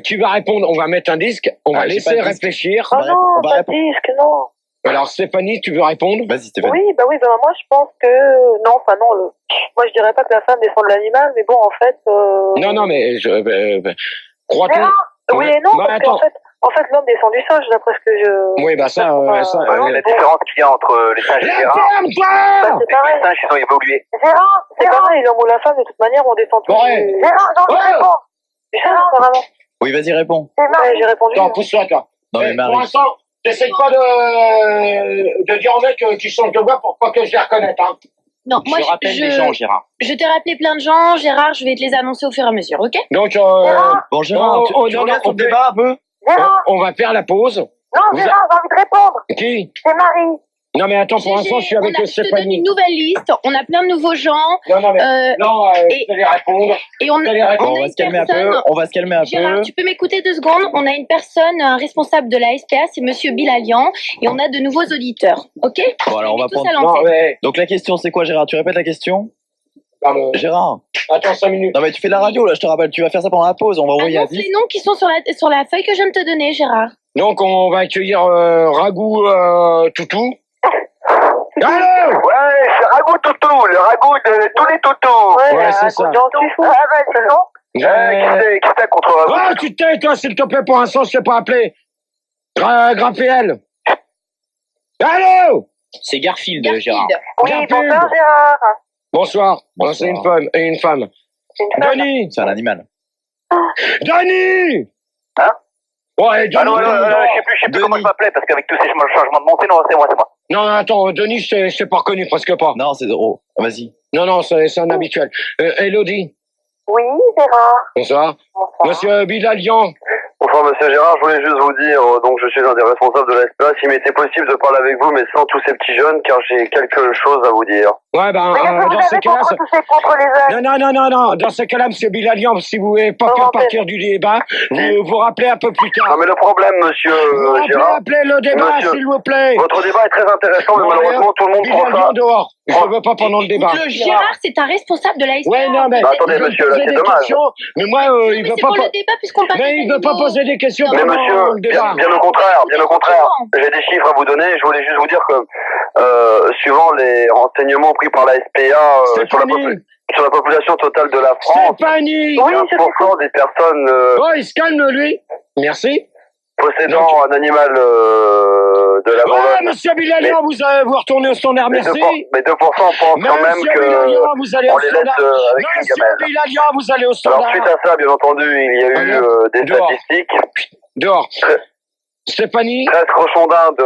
qui va répondre? On va mettre un disque. On va Ah, j'ai laisser pas de disque. réfléchir. Oh On va non, on va pas de répondre. disque, non. Alors, Stéphanie, tu veux répondre? Vas-y, Stéphanie. Oui, bah moi je pense que non, enfin non, moi je dirais pas que la femme descend de l'animal, mais bon en fait. Non, mais crois-tu? Gérard, oui et non, Bah, parce attends. qu'en fait l'homme descend du singe d'après ce que je. Oui, bah ça, La différence qu'il y a entre les singes et Gérard, Ferme-toi! Bah, c'est c'est que les pareil. singes, ils ont évolué. Gérard, c'est pareil, l'homme ou la femme de toute manière on descend tous. Ouais. Gérard, j'en Ouais. réponds. Gérard, apparemment. Oui, vas-y, réponds. C'est Marie, j'ai répondu. Non, pousse-toi, toi. Non, mais Pour Marie. l'instant, t'essayes pas de dire aux mecs qui change de voix pour pas que je les reconnaisse, hein. Non, moi, je rappelle les gens, Gérard. je t'ai rappelé plein de gens. Gérard, je vais te les annoncer au fur et à mesure, ok? Donc, Bon, Gérard, tu non, regardes non, ton débat un peu? Gérard. on va faire la pause. Non, Vous Gérard, j'ai envie de répondre. Qui? C'est Marie. Non, mais attends, pour l'instant, je suis avec je te donne Stéphanie. une nouvelle liste. On a plein de nouveaux gens. Non, mais et- je vais les répondre. Et on, Vous allez répondre. on On a va une se calmer un peu. personne. On va se calmer un Gérard, peu. tu peux m'écouter 2 secondes? On a une personne, un responsable de la SPA, c'est Monsieur Bilalian, et on a de nouveaux auditeurs, ok? Bon, alors on va tous prendre. à Non, l'antenne. mais, Donc la question, c'est quoi, Gérard? Tu répètes la question? Gérard. attends 5 minutes. Non, mais tu fais de la radio, là, je te rappelle. Tu vas faire ça pendant la pause. On va envoyer à Annonce 10. les noms qui sont sur la feuille que je viens de te donner, Gérard. Donc, on va accueillir Ragou Toutou. Allô? Ouais, c'est Ragout Toutou, le ragout de tous les toutous. Ouais, c'est ça. Ah, vas-y, non. Qui c'est contre Ragout? Oh, tu te tais, toi, s'il te plaît, pour l'instant, je t'ai pas appelé. Graphéel. Allô? C'est Garfield, Garfield. Gérard. Oui, Garfield. bonsoir, Gérard. Bonsoir. Bonsoir. C'est une femme. Une femme. C'est une femme. Denis. C'est un animal. Denis. Hein? Ouais, Denis. Allô, je sais plus comment je m'appelais, parce qu'avec tous ces changements de montée, non, c'est moi. Non, attends, Denis, je t'ai pas reconnu, presque pas. Non, c'est drôle. Vas-y. Non, c'est un habituel. Elodie. Oui, Gérard. Bonsoir. Bonsoir. Monsieur Bilalian. Bonsoir Monsieur Gérard, je voulais juste vous dire, donc je suis un des responsables de la SPA, s'il m'était possible de parler avec vous, mais sans tous ces petits jeunes, car j'ai quelque chose à vous dire. Ouais, ben, Mais qu'est-ce que vous dans ces avez cas-là, contre tous ces contre les jeunes? non. Dans ce cas-là, Monsieur Bilalian, si vous voulez pas faire partir du débat, vous rappelez un peu plus tard. Non mais le problème, Monsieur Vous Gérard, rappelez le débat, Monsieur, s'il vous plaît. votre débat est très intéressant, mais Non, malheureusement tout le monde prend Bilalian ça. dehors. Je veux pas pendant le débat. Écoute-le, Gérard. Gérard, c'est un responsable de la SPA. Ouais, non, mais. Bah, attendez, il veut monsieur, là, poser c'est des dommage. questions, mais moi, il Mais veut c'est pas. pour le débat puisqu'on parle Mais des il veut pas animaux. poser des questions Mais pendant monsieur, le débat. bien au contraire, j'ai des chiffres à vous donner, je voulais juste vous dire que, suivant les renseignements pris par la SPA, sur la population totale de la France, Stéphanie. 15% des personnes Oh, il se calme, lui. Merci. possédant un animal de la Ouais, Bourgogne. monsieur Bilalian, vous retournez au standard, Mais merci. 2% pensent quand même Monsieur que Bilalian, vous allez on au les laisse standard. avec une Monsieur gamelle. Bilalian, vous allez au Alors standard. suite à ça, bien entendu, il y a eu des Dehors. statistiques. Dehors. Stéphanie. 13 cochons d'Inde,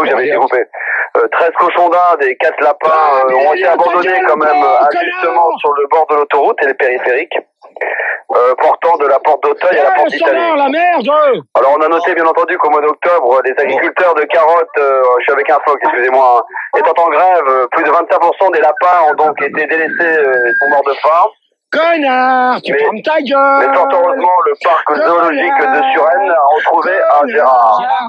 j'avais été coupé. 13 cochons d'Inde et 4 lapins ont été abandonnés quand même injustement sur le bord de l'autoroute et les périphériques, portant de la porte d'Auteuil à la porte le standard, d'Italie. la merde. Alors on a noté bien entendu qu'au mois d'octobre, les agriculteurs de carottes, je suis avec un phoque, excusez-moi, étant en grève, plus de 25% des lapins ont donc été délaissés et sont morts de faim. Connard, tu Mais- fermes ta gueule. Mais fort heureusement, le parc zoologique de Suresnes a retrouvé un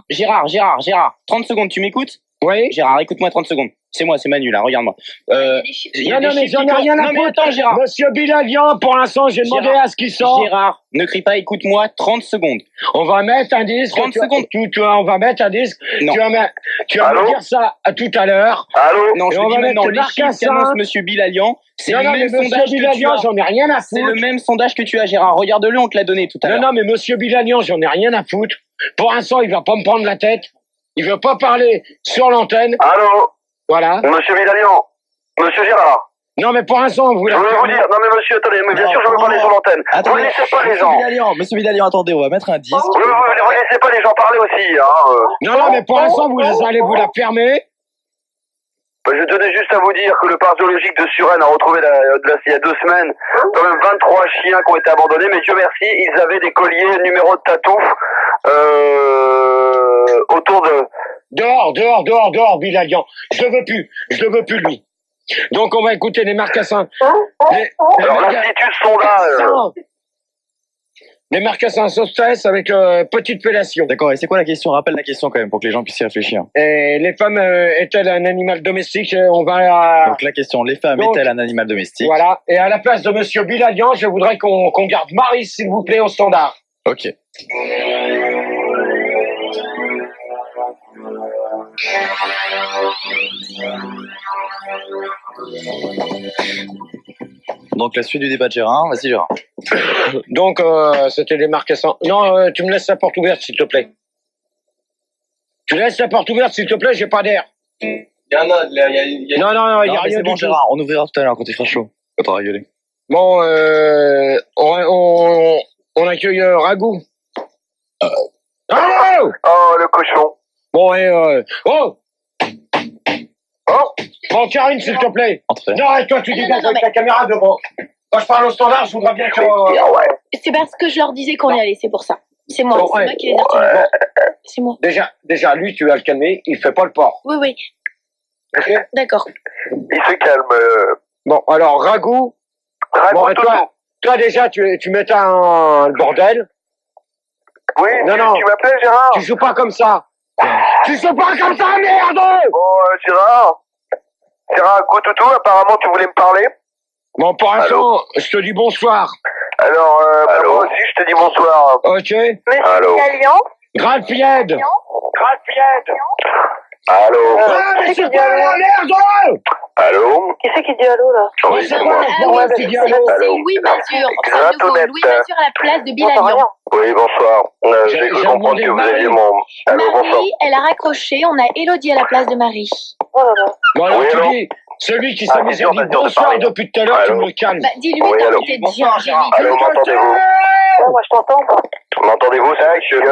Gérard. Gérard, 30 secondes, tu m'écoutes? Oui. Gérard, écoute-moi 30 secondes. C'est moi, c'est Manu, là, regarde-moi. Il y a Non, des mais chiffres j'en ai qui rien à Non, mais foutre. attends, Gérard. Monsieur Bilalian, pour l'instant, j'ai demandé Gérard. à ce qu'il sorte. Gérard, ne crie pas, écoute-moi 30 secondes. On va mettre un disque. 30 secondes. On va mettre un disque. Non. Tu vas me Allô dire ça à tout à l'heure. Allô? Non, Et je on le dis va maintenant, mettre les chiffres Marcassin. qu'annonce Monsieur Bilalian, c'est Non, le non, mais même monsieur sondage que tu Bilalian, as. j'en ai rien à C'est foutre. le même sondage que tu as, Gérard. Regarde-le, on te l'a donné tout à l'heure. Non, mais monsieur Bilalian, j'en ai rien à foutre. Pour l'instant, il va pas me prendre la tête. Il veut pas parler sur l'antenne. Allô? Voilà. Monsieur Villalian? Monsieur Gérard? Non, mais pour l'instant, vous Je la voulais vous fermez. dire, non mais monsieur, attendez, mais bien Non, sûr je veux non, parler non. sur l'antenne. Vous ne Attendez, laissez pas les gens. Monsieur Bilalian, attendez, on va mettre un disque. Vous ne laissez pas les gens parler aussi, hein. Non, mais pour l'instant, vous allez vous la fermer. Je tenais juste à vous dire que le parc zoologique de Suresnes a retrouvé il y a 2 semaines quand même 23 chiens qui ont été abandonnés, mais Dieu merci, ils avaient des colliers numéro de tatouf autour de... Dehors, Bilalian. Je le veux plus, lui. Donc, on va écouter les marcassins. Alors l'institut sondage. Les marcassins sauce avec petite fellation. D'accord, et c'est quoi la question? Rappelle la question quand même pour que les gens puissent y réfléchir. Et les femmes est-elle un animal domestique? On va... Donc la question, les femmes Donc- est-elles un animal domestique? Voilà. Et à la place de monsieur Bilalian, je voudrais qu'on garde Marie, s'il vous plaît, au standard. Ok. Donc la suite du débat de Gérard, vas-y Gérard. Donc, c'était les marcassins. Non, tu me laisses la porte ouverte, s'il te plaît. Tu laisses la porte ouverte, s'il te plaît, j'ai pas d'air. Il y en a, il y a... Non, il y Non, a mais rien c'est du bon tout. Gérard, on ouvrira tout à l'heure quand il fera chaud. Quand t'auras gueulé. Bon, on accueille Ragou. Allô? Oh, le cochon. Bon, oh! Oh, Bon, Karine, s'il te plaît. Entrez. Non, et toi, tu Non, dégages non, avec mais- ta caméra devant. Quand je parle au standard, je voudrais bien que... C'est parce que je leur disais qu'on y allait, c'est pour ça. C'est moi, Bon, c'est ouais. moi qui les ai retenus. C'est moi. Déjà, lui, tu vas le calmer, il fait pas le port. Oui, oui, Ok? d'accord. Il se calme. Bon, alors, Ragout. Bon, et toi, déjà, tu mettais le bordel. Oui, Non, non. tu m'appelais Gérard. Tu joues pas comme ça. Tu joues pas comme ça, merde! Bon, Gérard. Gérard, go toutou, apparemment tu voulais me parler. Bon, pour l'instant, je te dis bonsoir. Alors, moi aussi je te dis bonsoir. Ok? Allô. Alliance. Gralpied! Allô. Mais c'est quoi la merde? Allô. Qui c'est qui dit allô là? Oui, c'est c'est quoi moi. le bordel qui dit allô? C'est Louis Masure. C'est à nouveau Antoinette. Louis Masure à la place de On entend Bilal. rien. Oui, bonsoir. J'ai cru j'ai comprendre demandé que vous Marie. aviez mon... Allô, bonsoir. Marie, elle a raccroché. On a Élodie à la place de Marie. Oh là là. Bon, alors Oui, tu allô? dis, celui qui s'est mis à question, dire pas sûr de bonsoir parler. depuis tout à l'heure, tu Allô? me le calmes. Bah, dis-lui Oui, allô. d'arrêter de dire Jérémy. Allô, m'entendez-vous? Ouais, moi je t'entends. M'entendez-vous, c'est monsieur?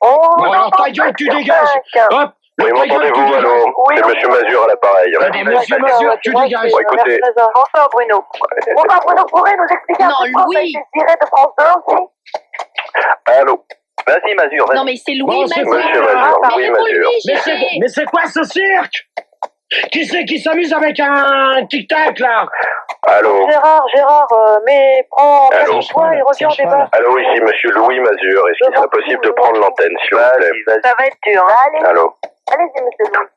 Oh, Bon, alors ta gueule, tu dégages. Hop, Oui, ta gueule, tu m'entendez-vous? dégages. Allô. Oui, C'est oui. monsieur Mazur à l'appareil. T'as dit monsieur Mazur, tu dégages. Bon, écoutez. Bonsoir Bruno. Bonsoir Bruno, pourrais nous expliquer un Non, peu pourquoi Louis. t'as été viré de France 2 aussi? Allô. Vas-y, Mazur, vas-y. Non, mais c'est Louis Bon, c'est Masure. Monsieur Mazur, Mais oui, réponds-lui, Mazur. Jérémy. Mais c'est quoi ce cirque? Qui c'est qui s'amuse avec un tic-tac, là? Allô. Gérard, mais prends Allô. calme-toi et reviens au débat. Allô, ici monsieur Louis Mazur. Est-ce qu'il serait possible de prendre l'antenne, s'il vous plaît? Ça va être dur, hein. Allez, Allô. allez-y, monsieur Louis.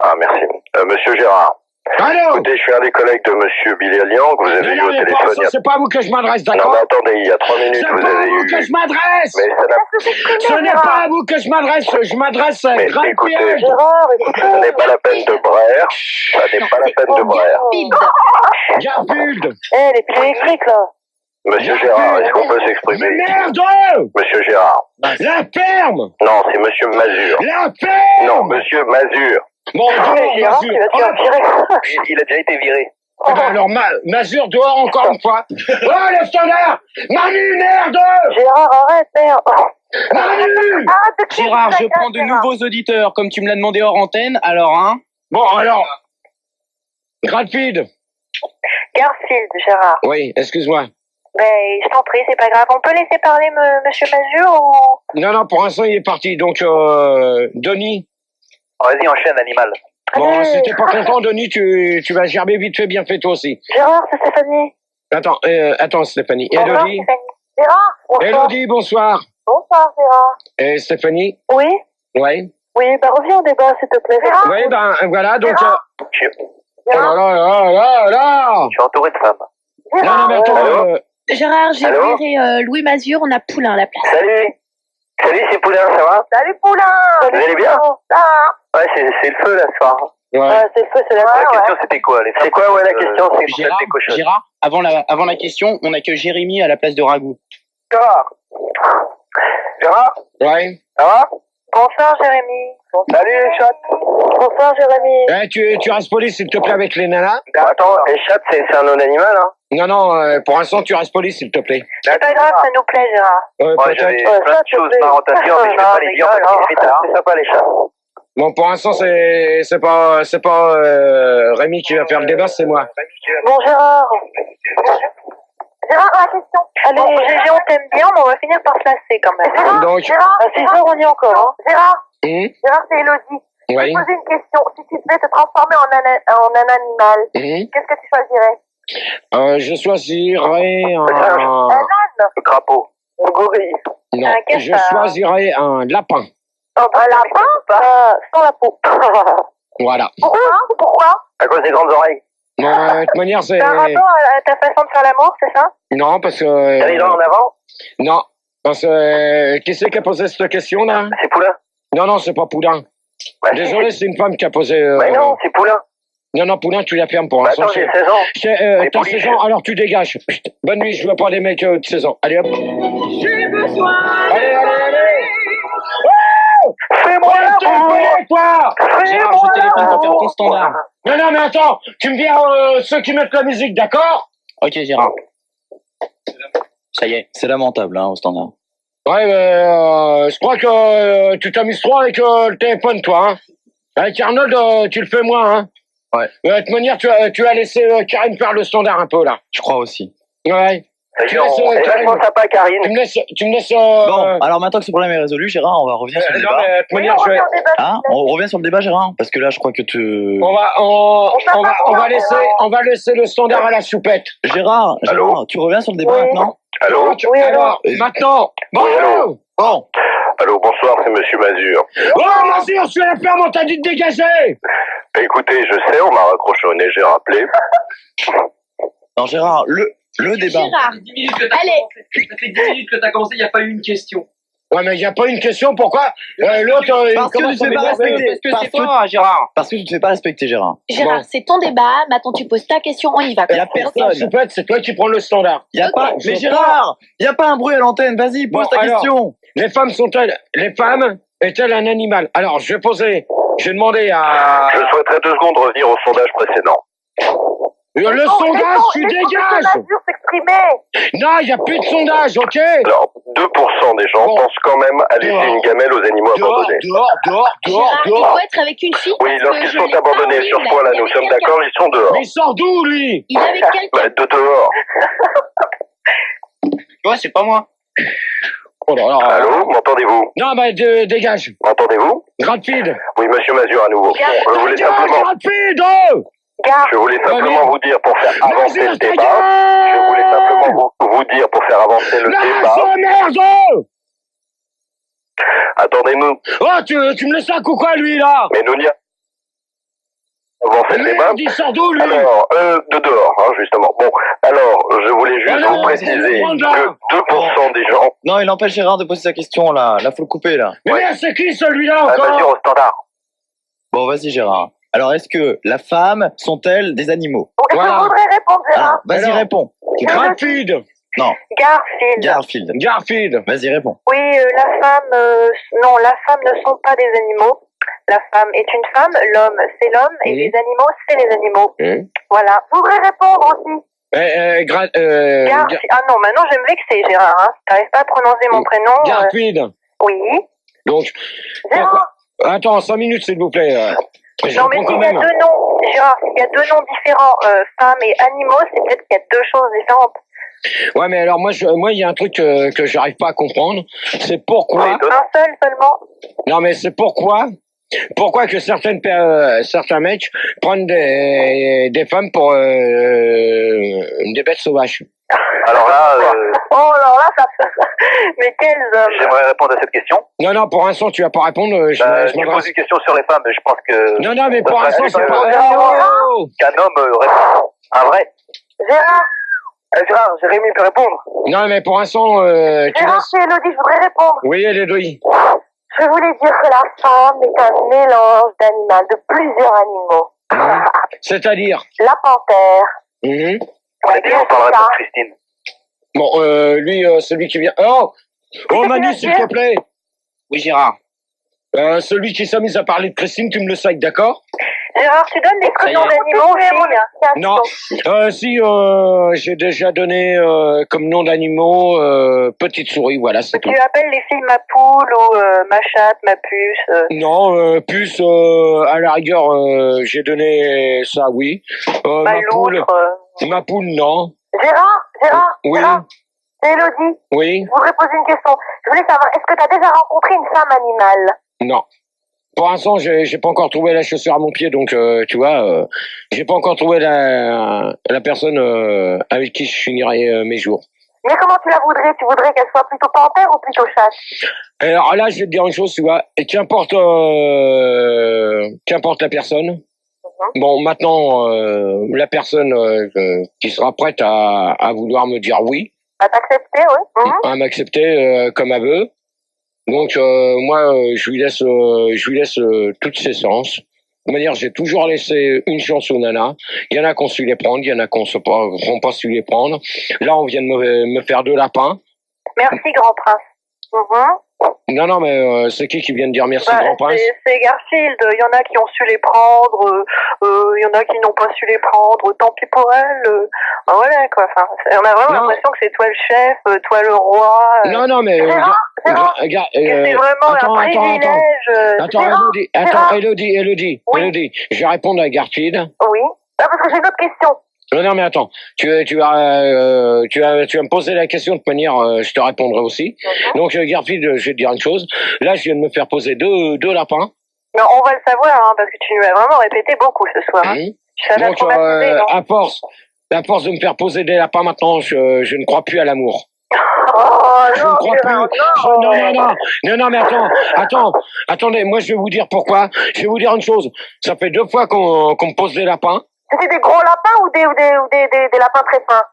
Ah, merci. Monsieur Gérard. Allô? Écoutez, je suis un des collègues de monsieur Bilalian que vous avez eu Non, au mais téléphone. ça, c'est pas à vous que je m'adresse, Non, d'accord? mais attendez, il y a 3 minutes, C'est vous pas à avez vous eu... que je m'adresse! Mais ça n'a... Ce n'est pas à vous que je m'adresse, je m'adresse à Mais Gralpied. écoutez, Gérard, écoutez. Ce n'est pas la peine de braire. Ça n'est pas la peine de braire. Garfield. Garfield! Eh, les piles électriques, là. Monsieur Gérard, est-ce qu'on peut Mais s'exprimer? merde! Monsieur Gérard. La ferme! Non, c'est monsieur Mazur. La ferme! Non, monsieur Mazur. Bon, dehors, Gérard, tu Mazur. vas te faire virer. Il a déjà été viré. Ah ben alors, Mazur, dehors encore une fois. Oh, le standard! Manu, merde! Gérard, arrête, merde. Manu! Arrête de crier Gérard, sur ta je gueule, prends de Gérard. nouveaux auditeurs, comme tu me l'as demandé hors antenne. Alors, hein? Bon, alors. Gralpied. Garfield, Gérard. Oui, excuse-moi. Mais je t'en prie, c'est pas grave. On peut laisser parler monsieur Mazur ou... Non, non, pour l'instant, il est parti. Donc, Denis. Vas-y, enchaîne, animal. Bon, Allez. si t'es pas content, Denis, tu vas gerber vite fait, bien fait, toi aussi. Gérard, c'est Stéphanie. Attends, Stéphanie. Bonsoir, Elodie. Stéphanie. Gérard, bonsoir. Elodie, bonsoir. Bonsoir, Gérard. Et Stéphanie. Oui? Ouais. Oui, bah reviens au débat, s'il te plaît. Gérard. Oui, ben, voilà, donc. Oh là Gérard. là là là là! Je suis entouré de femmes. Non, non, mais attends, Allô Gérard, j'ai Allô viré Louis Masure. On a Poulain à la place. Salut. Salut, c'est Poulain, ça va? Salut, Poulain. Vous allez bien? Ça va? Ouais, c'est le feu, là, ce soir. ouais. C'est le feu, c'est la La mort, question, c'était quoi? C'est quoi, ouais, la question? C'est que Gérard, des cochons. Gérard, avant la question, on a que Jérémy à la place de Ragout. Gérard. Gérard, Ouais. ça va? Bonsoir, Jérémy. Salut, les chats. Bonsoir, Jérémy. Tu restes poli, s'il te plaît, avec les nanas? Attends, les chats, c'est un non-animal, hein? Non, non, pour l'instant, tu restes poli, s'il te plaît. C'est pas grave, ça nous plaît, Gérard. Ouais, j'avais peut-être. plein de choses marrantes à dire, mais je vais pas les dire parce qu'il est tard. C'est sympa, les chats. Bon, pour l'instant, c'est pas Rémi qui va faire le débat, c'est moi. Bon, Gérard. Gérard, la question. Allez, bon, GG, on t'aime bien, mais on va finir par se lasser quand même. Gérard, Donc- Gérard, à 6 heures, on y est encore. Hein. Gérard, Hum, Gérard, c'est Elodie. Je vais oui. te poser une question. Si tu devais te transformer en un animal, Hum. qu'est-ce que tu choisirais? Je choisirais un... Un âne? Le crapaud. Un gorille. Non, Un je cafard. choisirais un lapin. Un lapin? Sans la peau. Voilà. Pourquoi? À cause des grandes oreilles. Bon, de toute manière, c'est... T'as un rapport à ta façon de faire l'amour, c'est ça? Non, parce T'as que... les dents en avant? Non, parce que... qui c'est qui a posé cette question, là? C'est Poulain. Non, non, c'est pas Poulain. Bah, Désolé, c'est une femme qui a posé... Mais non, c'est Poulain. Non, Poulain, tu la fermes pour Bah, l'instant. attends, j'ai 16 ans. T'as police. 16 ans, alors tu dégages. Chut. Bonne nuit, je veux pas des mecs de 16 ans. Allez, hop. Allez, allez, allez. Oh, Fais-moi t'es payé, toi. Gérard, je téléphone pour faire ton standard. Non, non, mais attends, tu me viens ceux qui mettent la musique, d'accord? Ok, Gérard. Ça y est. C'est lamentable, hein, au standard. Ouais, mais je crois que tu t'amuses trop avec le téléphone, toi. Hein. Avec Arnold, tu le fais moins, hein. Ouais. De toute manière, tu as laissé Karine faire le standard un peu, là. Je crois aussi. Ouais. Tu laisses, Elle est Karine, vachement sympa, Karine. tu me laisses... Bon, alors maintenant que ce problème est résolu, Gérard, on va revenir sur le non, débat. mais de toute Oui, manière, on je vais... revient au débat. Hein, on revient sur le débat, Gérard, parce que là, je crois que tu... On va laisser le standard à la soupette. Gérard, tu reviens sur le débat Oui. maintenant? Allô? Oui, Alors, maintenant, bon, allô. Bon, Allô, bonsoir, c'est Monsieur Mazur. oh, vas-y, on se fait la ferme, on t'a dit de dégager. Écoutez, je sais, on m'a raccroché au nez, j'ai rappelé. non, Gérard, le débat. Gérard, 10 minutes que t'as Allez. commencé. Ça fait 10 minutes que t'as commencé, il n'y a pas eu une question. Ouais, mais il n'y a pas une question, pourquoi l'autre, il Parce que commence tu à te fais pas m'énerver. respecter. Parce que c'est toi, Gérard. Parce que tu te fais pas respecter, Gérard. Gérard, Bon. c'est ton débat. Maintenant, tu poses ta question. On y va. Y a personne. La soupette, c'est toi qui prends le standard. Y a pas, je mais sais Gérard, y a pas un bruit à l'antenne, vas-y, pose Bon, ta alors. question. Les femmes est-elle un animal? Alors, j'ai demandé à... Je souhaiterais 2 secondes revenir au sondage précédent. Le sondage, tu dégages. Mazur s'exprimer. Non, il n'y a plus de sondage, ok? Alors, 2% des gens Bon. pensent quand même à laisser Dehors. une gamelle aux animaux abandonnés. Dehors. Gérard, il faut être avec une fille. Oui, parce que lorsqu'ils je sont l'ai pas abandonnés envoyé, sur ce il a- point-là, il est nous avec sommes quelqu'un. d'accord, ils sont dehors. Mais il sort d'où, lui? Il est avec Bah, quelqu'un. de dehors. Tu vois, c'est pas moi. Oh là là. Allô, m'entendez-vous? Non, bah, dégage. M'entendez-vous? Rapide. Oui, Monsieur Mazur, à nouveau. Je voulais Dégage, simplement, rapide. Gare. je voulais simplement vous dire pour faire avancer Vas-y, le ta débat. gueule. Je voulais simplement vous dire pour faire avancer le débat. La merde. Attendez-nous. Oh, tu me laisses un coup quoi, lui, là? Mais nous n'y avancer le débat. Merde, il sort d'où, lui? Alors, de dehors, hein, justement. Bon, alors, je voulais juste Alors, vous préciser c'est le là. que 2% des gens... Non, il empêche Gérard de poser sa question, là. Là, faut le couper, là. Mais Ouais. merde, c'est qui, celui-là, Ah, encore? Mazur au standard. Bon, vas-y, Gérard. Alors, est-ce que la femme sont-elles des animaux? Voilà. Je voudrais répondre, Gérard. Vas-y, Alors. réponds. Rapide. Garfield. Garfield. Garfield. Vas-y, réponds. Oui, non, la femme ne sont pas des animaux. La femme est une femme, l'homme c'est l'homme, et Oui. les animaux c'est les animaux. Hein? Voilà. Je voudrais répondre aussi. Ah non, maintenant je vais me vexer, Gérard. Hein. T'arrives pas à prononcer mon prénom. Garfield. Oui. Donc, Gérard. attends, 5 minutes, s'il vous plaît. Je Non, mais réponds s'il quand y a même. deux noms, Gérard, s'il y a deux noms différents, femmes et animaux, c'est peut-être qu'il y a deux choses différentes. Ouais, mais alors, moi, il y a un truc que j'arrive pas à comprendre. C'est pourquoi. Oui, Un seul seulement. Non, mais c'est pourquoi que certains mecs prennent des femmes pour des bêtes sauvages. Alors là, Oh alors là, ça mais quels hommes. j'aimerais répondre à cette question. Non, pour l'instant, tu vas pas répondre. Je Tu m'adresse. poses une question sur les femmes, mais je pense que... Non, mais pour ça l'instant, serait c'est pas. intéressant Oh qu'un homme répond. Un vrai. Gérard, Gérard, Jérémy peut répondre. Non, mais pour l'instant, tu Gérard, laisses. c'est Elodie, je voudrais répondre. Oui, Elodie. Je voulais dire que la femme est un mélange d'animal, de plusieurs animaux. C'est-à-dire. La panthère. Mhm. On a dit qu'on parlerait pas de Christine. Bon, lui, celui qui vient. Oh, Manu, s'il te plaît. Oui, Gérard. Celui qui s'est mis à parler de Christine, tu me le sacs, d'accord? Gérard, tu donnes des Ça y prénoms est. d'animaux aux filles. Non. Si, j'ai déjà donné comme nom d'animaux petite souris, voilà, c'est tout. Tu appelles les filles ma poule ou ma chatte, ma puce. Non, puce, à la rigueur, j'ai donné ça, oui. Ma loutre. Ma poule, non. Gérard, Oui. c'est Elodie. Oui, Je voudrais poser une question. Je voulais savoir, est-ce que tu as déjà rencontré une femme animale? non. Pour l'instant, j'ai pas encore trouvé la chaussure à mon pied, donc tu vois, j'ai pas encore trouvé la personne avec qui je finirai mes jours. Mais comment tu la voudrais? Tu voudrais qu'elle soit plutôt panthère ou plutôt chatte? Alors là, je vais te dire une chose, tu vois, et qu'importe la personne. Bon, maintenant, la personne qui sera prête à vouloir me dire oui, À t'accepter, oui. à m'accepter comme elle veut. Donc moi, je lui laisse toutes ses chances. De manière, j'ai toujours laissé une chance aux nanas. Il y en a qu'on su les prendre, il y en a qu'on n'ont pas su les prendre. Là, on vient de me faire 2 lapins. Merci, grand prince. Non, mais c'est qui vient de dire merci, grand prince? C'est Garfield. Il y en a qui ont su les prendre. Il y en a qui n'ont pas su les prendre. Tant pis pour elle. Voilà, quoi. Enfin, on a vraiment Non. l'impression que c'est toi le chef, toi le roi. Non, mais Gérard, Regarde, que c'est vraiment attends, un attends, privilège. Attends, Gérard, Elodie, Oui. Elodie, je vais répondre à Garfield. Oui. Ah, parce que j'ai une autre question. Non, mais attends, tu vas me poser la question de manière, je te répondrai aussi. Donc, Garfield, je vais te dire une chose. Là, je viens de me faire poser deux lapins. Non, on va le savoir, hein, parce que tu nous l'as vraiment répété beaucoup ce soir. Hein. Ça m'a Donc, traumatisé, non à force de me faire poser des lapins maintenant, je ne crois plus à l'amour. Oh Je non, ne crois Gérard, plus. non. Non, mais attendez, moi je vais vous dire pourquoi. Je vais vous dire une chose. Ça fait 2 fois qu'on me pose des lapins. C'était des gros lapins ou des lapins très fins?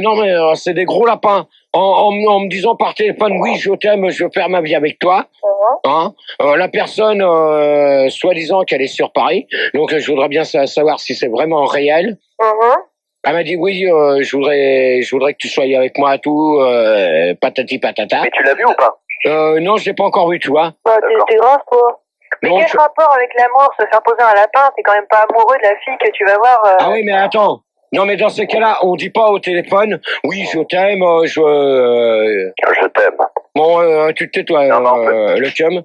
Non, mais c'est des gros lapins. En me disant par téléphone, oui, je t'aime, je veux faire ma vie avec toi. Hein, la personne, soi-disant qu'elle est sur Paris. Donc je voudrais bien savoir si c'est vraiment réel. Elle m'a dit oui, je voudrais que tu sois avec moi et tout, patati patata. Mais tu l'as vu ou pas? Non, je l'ai pas encore vu, tu vois. Bah, t'es grave, toi. Mais Donc, quel rapport avec l'amour, se faire poser un lapin? T'es quand même pas amoureux de la fille que tu vas voir. Ah oui, mais attends. Non, mais dans ces cas-là, on dit pas au téléphone, oui, je t'aime, Je t'aime. Bon, tu te tais, toi, le chum. Moi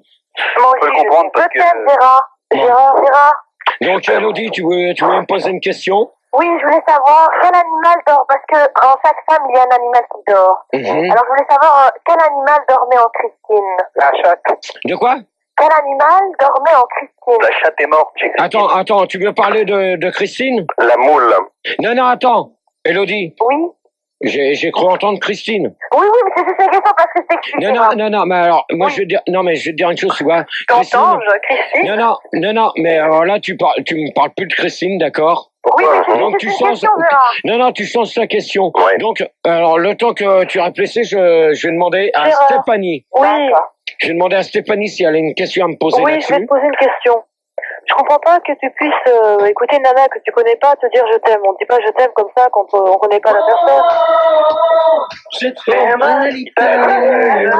peux le aussi, comprendre parce je t'aime, Gérard. Gérard. Donc, Elodie, tu veux me poser une question? Oui, je voulais savoir quel animal dort, parce que en chaque femme, il y a un animal qui dort. Alors, je voulais savoir quel animal dormait en Christine. La chatte. De quoi? Quel animal dormait en Christine? La chatte est morte, j'ai cru. Attends, tu veux parler de Christine? La moule. Non, attends. Elodie, Oui. j'ai cru entendre Christine. Oui, mais c'est juste une question parce que c'est écrit. Non, mais alors, moi, je vais te dire une chose, tu vois. T'entends, Christine? Non, mais alors là, tu me parles plus de Christine, d'accord? Oui, mais c'est Donc, juste tu une changes, question, Gérard. non, tu changes ta question. Ouais. Donc, alors, le temps que tu réfléchis, je vais demander à Gérard. Stéphanie. Oui. Je vais demander à Stéphanie si elle a une question à me poser Oui, je là-dessus. vais te poser une question. Je comprends pas que tu puisses écouter une nana que tu connais pas te dire je t'aime. On dit pas je t'aime comme ça quand on connaît pas la personne. Je t'aime à l'italienne.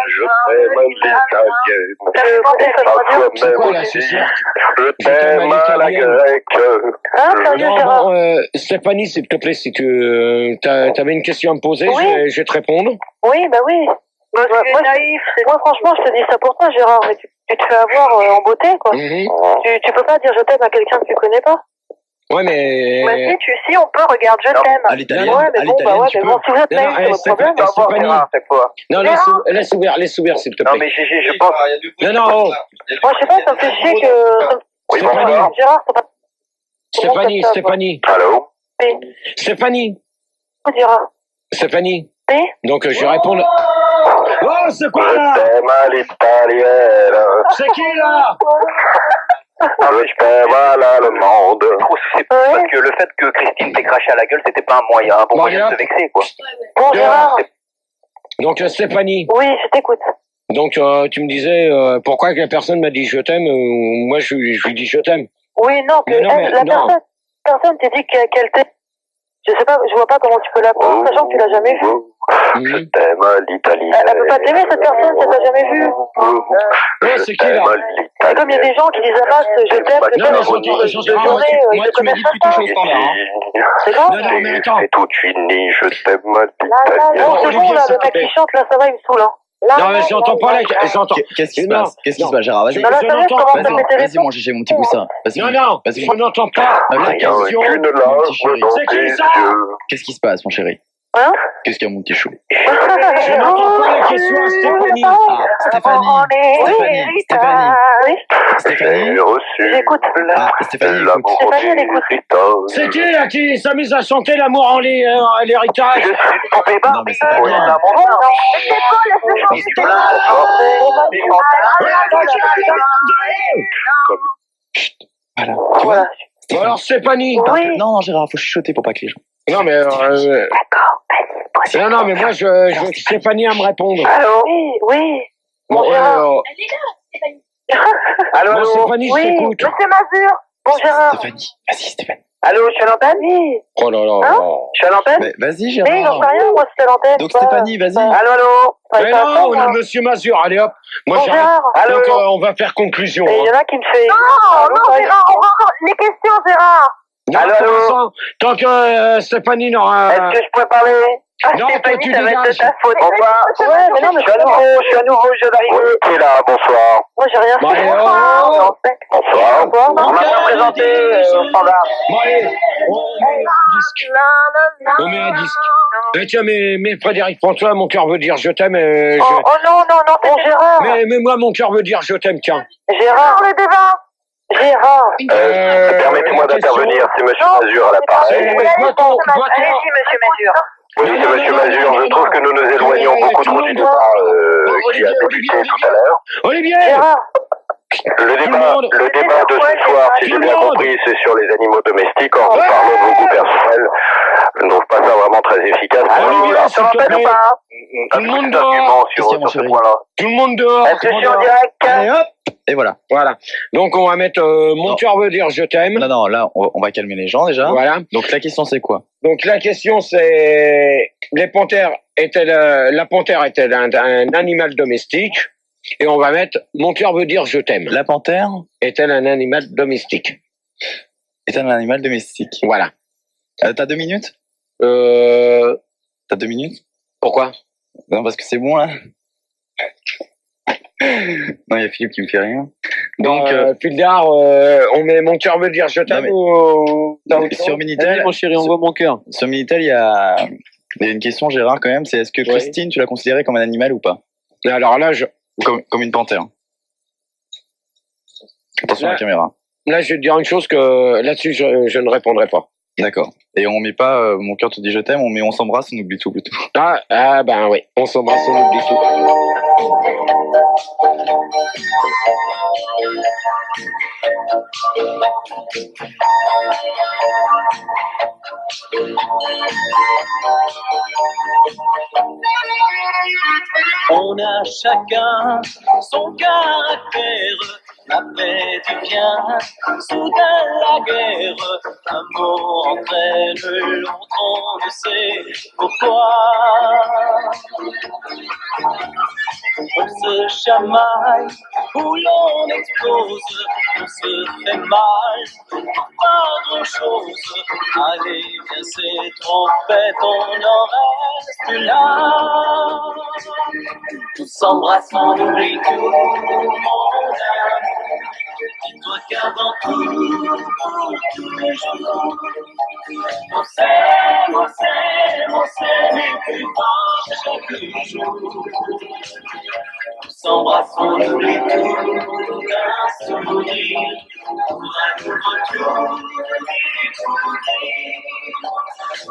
Je t'aime l'italienne. C'est quoi là, ce soir? Je t'aime à la grecque. Hein, sérieux, Gérard? Stéphanie, s'il te plaît, si tu t'avais une question à me poser, Oui. je vais te répondre. Oui, bah oui. Moi, franchement, je te dis ça pour toi, Gérard, mais tu te fais avoir en beauté, quoi. Tu peux pas dire je t'aime à quelqu'un que tu connais pas. Ouais, mais... Bah si, on peut, regarde, je t'aime. À l'italienne, Ouais, mais bon, bah ouais, tu mais bon, si vous êtes naïf, c'est votre problème. Stéphanie. Non, Gérard. laisse ouvert, s'il te Non, plaît. mais je pense. Non, Moi, je sais pas, ça me fait chier que... Oui, Stéphanie. bonsoir. Gérard, c'est pas... Stéphanie. Allô? Stéphanie. Gérard. Stéphanie. Oui. Donc, je vais répondre... Oh, c'est quoi, Je là? t'aime à l'italienne. C'est qui, là? Je t'aime à l'allemande. C'est parce que le fait que Christine t'ait craché à la gueule, c'était pas un moyen de se vexer, quoi. Bon, Gérard. Donc, Stéphanie. Oui, je t'écoute. Donc, tu me disais, pourquoi que la personne m'a dit je t'aime, moi, je lui dis je t'aime. Oui, non, que la personne t'a dit qu'elle t'aime. Je sais pas, je vois pas comment tu peux l'apprendre, sachant que tu l'as jamais vue. Je t'aime à l'italienne. Elle peut pas t'aimer, cette personne, si elle t'a jamais vue. Ouais, c'est qui, là? C'est comme il y a des gens qui disent à masse, je t'aime, Non, mais j'entends journée, ils moi, te tu m'as connaissent dit pas. plutôt chose standard. C'est grave. Non, mais attends. C'est toute unie, je t'aime à Bon, l'italienne. c'est bon, là, le mec qui chante, là, ça va, il me saoule, hein. Non, mais j'entends pas la... J'entends... Qu'est-ce qui se Non, passe? Qu'est-ce qui non. se passe, Gérard? Vas-y. Bah là, Je ça y est, je n'entends- commence à péter les Vas-y, mon GG, mon petit poussin. Vas-y. Non, Vas-y. je n'entends pas la Ok. question. Une larme dans C'est qui, tes ça? yeux. Qu'est-ce qui se passe, mon chéri? Hein? Qu'est-ce qu'il y a, mon petit chou? Je n'entends pas la question à Stéphanie. Ah, Stéphanie. Oui, Stéphanie. J'ai reçu j'écoute. Ah, Stéphanie, écoute. l'amour Stéphanie, elle écoute. d'héritage. C'est qui, là, qui s'amuse à chanter l'amour en l'héritage? Je suis Non, mais c'est pas bien. Voilà. Tu vois? Bon, alors, Stéphanie. Oui. Non, Gérard, faut chuchoter pour pas que les gens. Non, mais... D'accord. non, mais moi, je veux Stéphanie à me répondre. Allô? Oui, oui. Bon, Gérard. Allô, bon, Stéphanie, je Oui, t'écoute. Monsieur Mazur. Bon, Gérard. Stéphanie. Vas-y, Stéphanie. Allô, je suis à l'antenne? Oui. Oh là là. Hein? Je suis à l'antenne? Vas-y, Mais j'en sais Gérard. rien, moi, c'était l'antenne. Donc, Stéphanie, vas-y. Allô? Mais non, on a Monsieur Mazur, allez hop. Moi, Bon, j'arrête. Gérard. Allô? Donc, on va faire conclusion. Et il y hein. en a qui me fait... Non, Gérard, on va encore les questions, Gérard. Non, Allô, pour allô. l'instant, tant que Stéphanie n'aura... Est-ce que je pourrais parler? Non, toi, tu ça va être de dégages. ta faute. Bonsoir. Ouais, mais non, mais Je suis à nouveau, je viens d'arriver. Qui est là? Bonsoir. moi j'ai rien Bon, fait. allez, Bonsoir. oh. Non, c'est- Bonsoir. Bonsoir. On m'a bien présenté au standard. Bon, allez, on met un disque. On met un disque. Eh, tiens, mais Frédéric François, mon cœur veut dire je t'aime. Oh, oh non, non, non, bon Gérard. Mais moi, mon cœur veut dire je t'aime, tiens. Gérard, le débat. Gérard. Permettez-moi la question, d'intervenir, c'est Monsieur Non, Mazur à l'appareil. doit-on... Allez-y, monsieur Mazur. Oui, c'est Monsieur Mazur, je trouve que nous nous éloignons beaucoup trop du débat qui a débuté tout à l'heure. Olivier Gérard. Le débat de ce soir, si j'ai bien compris, c'est sur les animaux domestiques. Or, nous parlons de vos goûts personnels. Donc, pas ça vraiment très efficace. Olivier, Ça s'il va te pas plaît. ou pas? Tout le monde Argument dehors. sur Question, mon ce chéri. point-là. Tout le monde dehors. Est-ce que je suis en direct? Allez hop. Et voilà. Voilà. Donc, on va mettre mon Non. cœur veut dire je t'aime. Non, non, là, on va calmer les gens déjà. Voilà. Donc la question c'est quoi? Donc, la question, c'est... La panthère est-elle un animal domestique? Et on va mettre mon cœur veut dire je t'aime. La panthère Est-elle un animal domestique? est un animal domestique. Voilà. T'as 2 minutes? Euh... T'as 2 minutes? Pourquoi? Non, parce que c'est bon là. Non, il y a Philippe qui me fait rien. Donc, Fildar, on met mon cœur veut dire je t'aime mais- ou... t'as autre sur chose? Minitel, Mon chéri, envoie mon cœur. sur Minitel, il y a une question, Gérard, quand même. C'est est-ce que Oui. Christine, tu l'as considérée comme un animal ou pas? Alors là, Ou comme une panthère? Attention à Là- la caméra. je vais te dire une chose que là-dessus, je ne répondrai pas. D'accord. Et on met pas mon cœur te dit je t'aime, on met on s'embrasse, on oublie tout plutôt. Ah ben oui, on s'embrasse, on oublie tout. On a chacun son caractère, la paix du bien, soudain la guerre, un mot entraîne l'autre, on ne sait pourquoi. On se chamaille, où l'on explose, on se fait mal, pas grand chose. Allez, viens, ces trompettes, on en reste là. Tous s'embrassent, on oublie tout, mon amour. Dis-toi qu'avant tout, pour tous les jours, on s'aime, on s'aime, on s'aime, et plus fort chaque jour. Tous s'embrassent, on oublie tout, d'un sourire, pour un nouveau tour,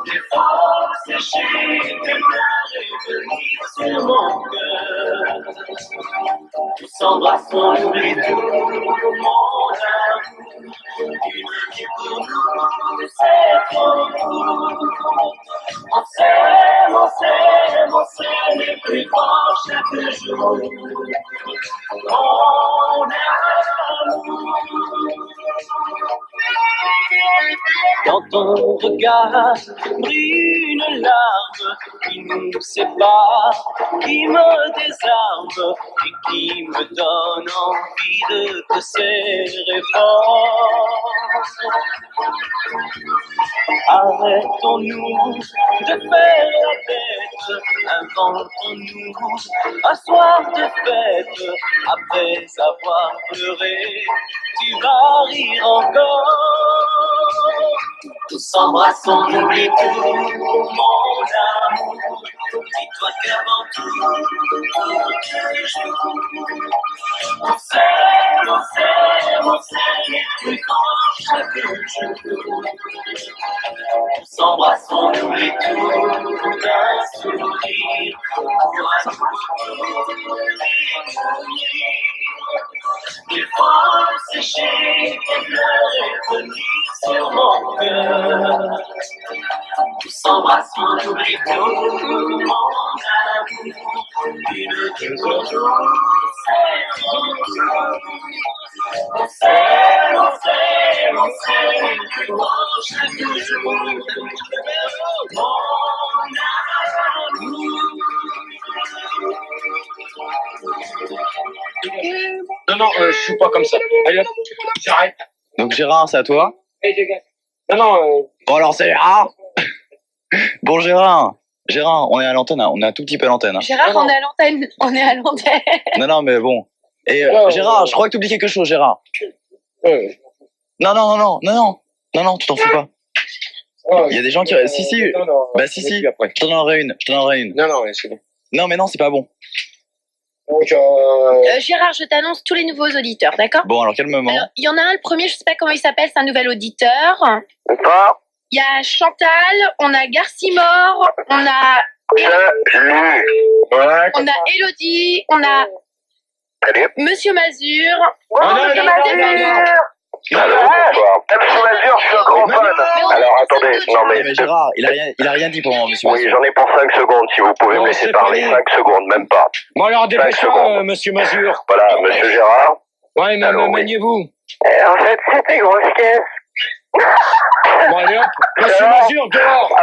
des forces séchées, des pleurs et venir sur mon cœur. Tous s'embrassent, on oublie tout, mon amour. Une vie pour nous, c'est trop beau. On s'aime, on s'aime, on s'aime, et plus fort chaque jour. Mon amour. Dans ton regard brille une larme qui nous sépare, qui me désarme et qui me donne envie de te serrer fort. Arrêtons-nous de faire la tête, inventons-nous un soir de fête. Après avoir pleuré, tu vas rire encore. Tous s'embrassons, on oublie tout, mon amour. Dis-toi qu'avant tout, pour tous les jours, on s'aime, on s'aime, on s'aime, et plus fort chaque jour. Tous s'embrassons, on oublie tout, d'un sourire, pour un nouveau des forces séchées, des pleurs et venir sur mon cœur. Tous s'embrassent, on oublie tout, mon amour. Une vie pour nous, c'est trop beau. On s'aime, on s'aime, on s'aime, plus fort chaque jour. Mon Non, je suis pas comme ça. Allez hop, j'arrête. Donc Gérard, c'est à toi. Allez, dégage. Non. Bon, alors c'est Gérard. Bon, Gérard, on est à l'antenne, hein. On est un tout petit peu à l'antenne. Hein. Gérard, on est à l'antenne. On est à l'antenne. Non, mais bon. Et Gérard, je crois que tu oublies quelque chose, Gérard. Non, tu t'en fous pas. Il y a des gens qui... Si. Bah si. Je t'en donnerai une. Non, c'est bon. Non, mais non, c'est pas bon. Donc, Gérard, je t'annonce tous les nouveaux auditeurs, d'accord? Bon, alors calmement. Alors, il y en a un, le premier, je sais pas comment il s'appelle, c'est un nouvel auditeur. Pas. Il y a Chantal, on a Garcimore, on a Elodie, on a Monsieur Mazur. Monsieur Mazur. Même sur Mazur, je suis un grand fan. Alors attendez, non mais Gérard, il a rien dit pour moi, monsieur. Oui, j'en ai pour 5 secondes, si vous pouvez me laisser parler. 5 secondes, même pas. Bon, alors, dépêchez-vous, monsieur Mazur. Voilà, monsieur Gérard. Ouais, mais maniez-vous. En fait, c'était grosse caisse. Bon, allez hop, monsieur Mazur, dehors.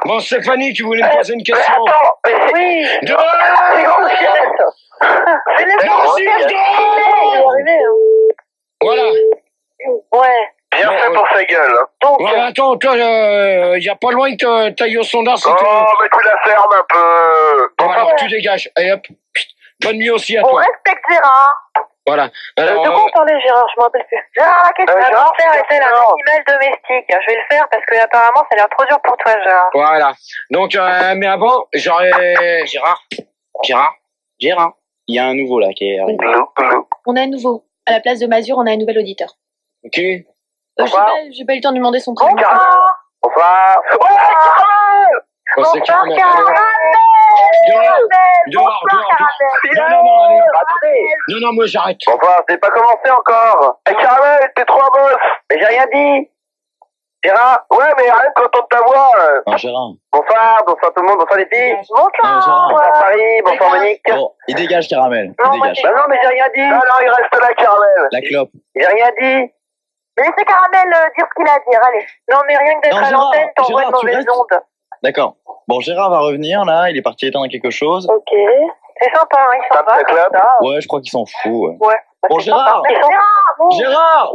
Bon, Stéphanie, tu voulais me poser une question. Attends, oui. Dehors. C'est grosse caisse. C'est les grosses caisses. Voilà. Ouais. Bien fait pour sa gueule. Donc, Ouais, attends, toi, y a pas loin que t'ailles au sondage. Oh, mais tu la fermes un peu. Bon, alors, tu dégages. Allez hop. Bonne nuit aussi à on toi. respecte Gérard. Voilà. De Alors, quoi on parlait, Gérard? Je me rappelle plus. Gérard, la question à faire était un animal domestique. Je vais le faire parce que apparemment ça a l'air trop dur pour toi, Gérard. voilà. Donc, mais avant, j'aurais... Gérard, il y a un nouveau là qui est arrivé. On a un nouveau. À la place de Mazur, on a un nouvel auditeur. Ok. J'ai pas eu le temps de demander son prénom. Bonsoir. Oh, c'est Caramel. Dehors. Non, moi j'arrête. Bonsoir, c'est pas commencé encore. Eh, Caramel, t'es trop un boss. Mais j'ai rien dit. Gérard, ouais, mais arrête quand on ta voix. Non, Gérard. Bonsoir tout le monde, bonsoir les filles. Gérard. Bonsoir Paris, bonsoir Monique. Bon, il dégage, Caramel. Bah Il dégage. non, mais j'ai rien dit. Non, il reste là, Caramel. La clope. J'ai rien dit. Mais laissez Caramel dire ce qu'il a à dire, allez. Non, mais rien que d'être Non, à l'antenne, t'envoies une Gérard, tu mauvaise restes onde. D'accord. Bon, Gérard va revenir, là. Il est parti éteindre quelque chose. Ok. C'est sympa, hein, ils sont Tape pas le club. Ouais, je crois qu'il s'en fout. Ouais. Ouais. Bon, Gérard. Gérard. Bonsoir.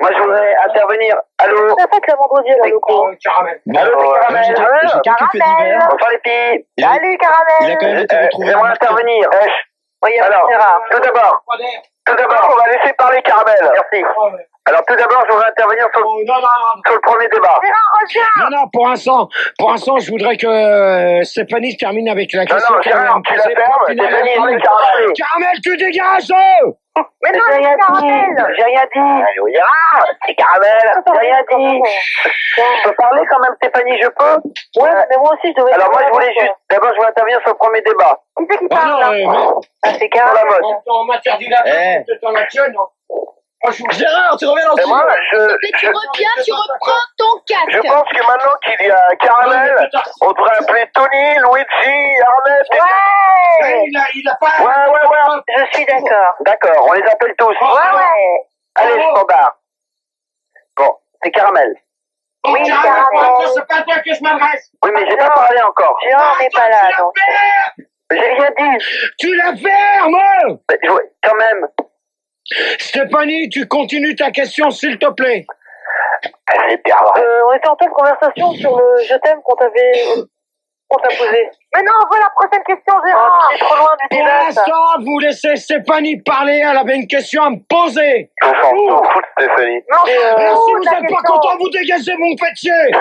Moi, je voudrais intervenir. Allô. Ça fait que le vendredi, là, le coup. Caramel. Allô, c'est Moi, j'ai Caramel. quelques faits divers. Bonsoir les filles. Salut, Caramel. Il a quand même été retrouvé. J'aimerais intervenir. Oui, Alors, Gérard. tout d'abord, on va laisser parler Caramel. Merci. Alors, tout d'abord, je voudrais intervenir sur le premier débat. Non, pour l'instant, je voudrais que Stéphanie termine avec la question. Non, Gérard, tu la fermes, c'est fini, Caramel. Caramel, tu dégages! Mais non, J'ai rien dit. Allô, Gérard, c'est Caramel. J'ai rien dit. Je peux parler quand même, Stéphanie, je peux? Ouais, mais moi aussi, je devais... Alors, moi, je voulais juste, d'abord, je voulais intervenir sur le premier débat. Qui c'est qui Ah parle, là? non, Ah, c'est Sur la Caramel. mode. on m'interdit la Eh. c'est en action, non? Gérard, tu reviens dans le Et moi, Tu reviens, tu reprends ton je casque. pense que maintenant qu'il y a Caramel, on devrait appeler Tony, Luigi, Ernest. Ouais. Il a pas... Ouais. Je suis d'accord. D'accord, on les appelle tous. Ouais. Allez, standard. Bon, c'est Caramel. Oui, Caramel, Caramel. c'est pas à toi que je m'adresse. Oui, mais j'ai pas parlé encore. Gérard n'est pas là, donc. J'ai rien dit. Tu la fermes! Mais, quand même. Stéphanie, tu continues ta question, s'il te plaît. Elle est bien vraie. On était en pleine conversation sur le je t'aime qu'on t'a posé. Mais non, on voit la prochaine question, Gérard. C'est trop loin du Pour débat, ça. l'instant, vous laissez Stéphanie parler, elle avait une question à me poser. On s'en fout de Stéphanie. Non, mais Si vous n'êtes pas content, vous dégagez, vous me faites chier.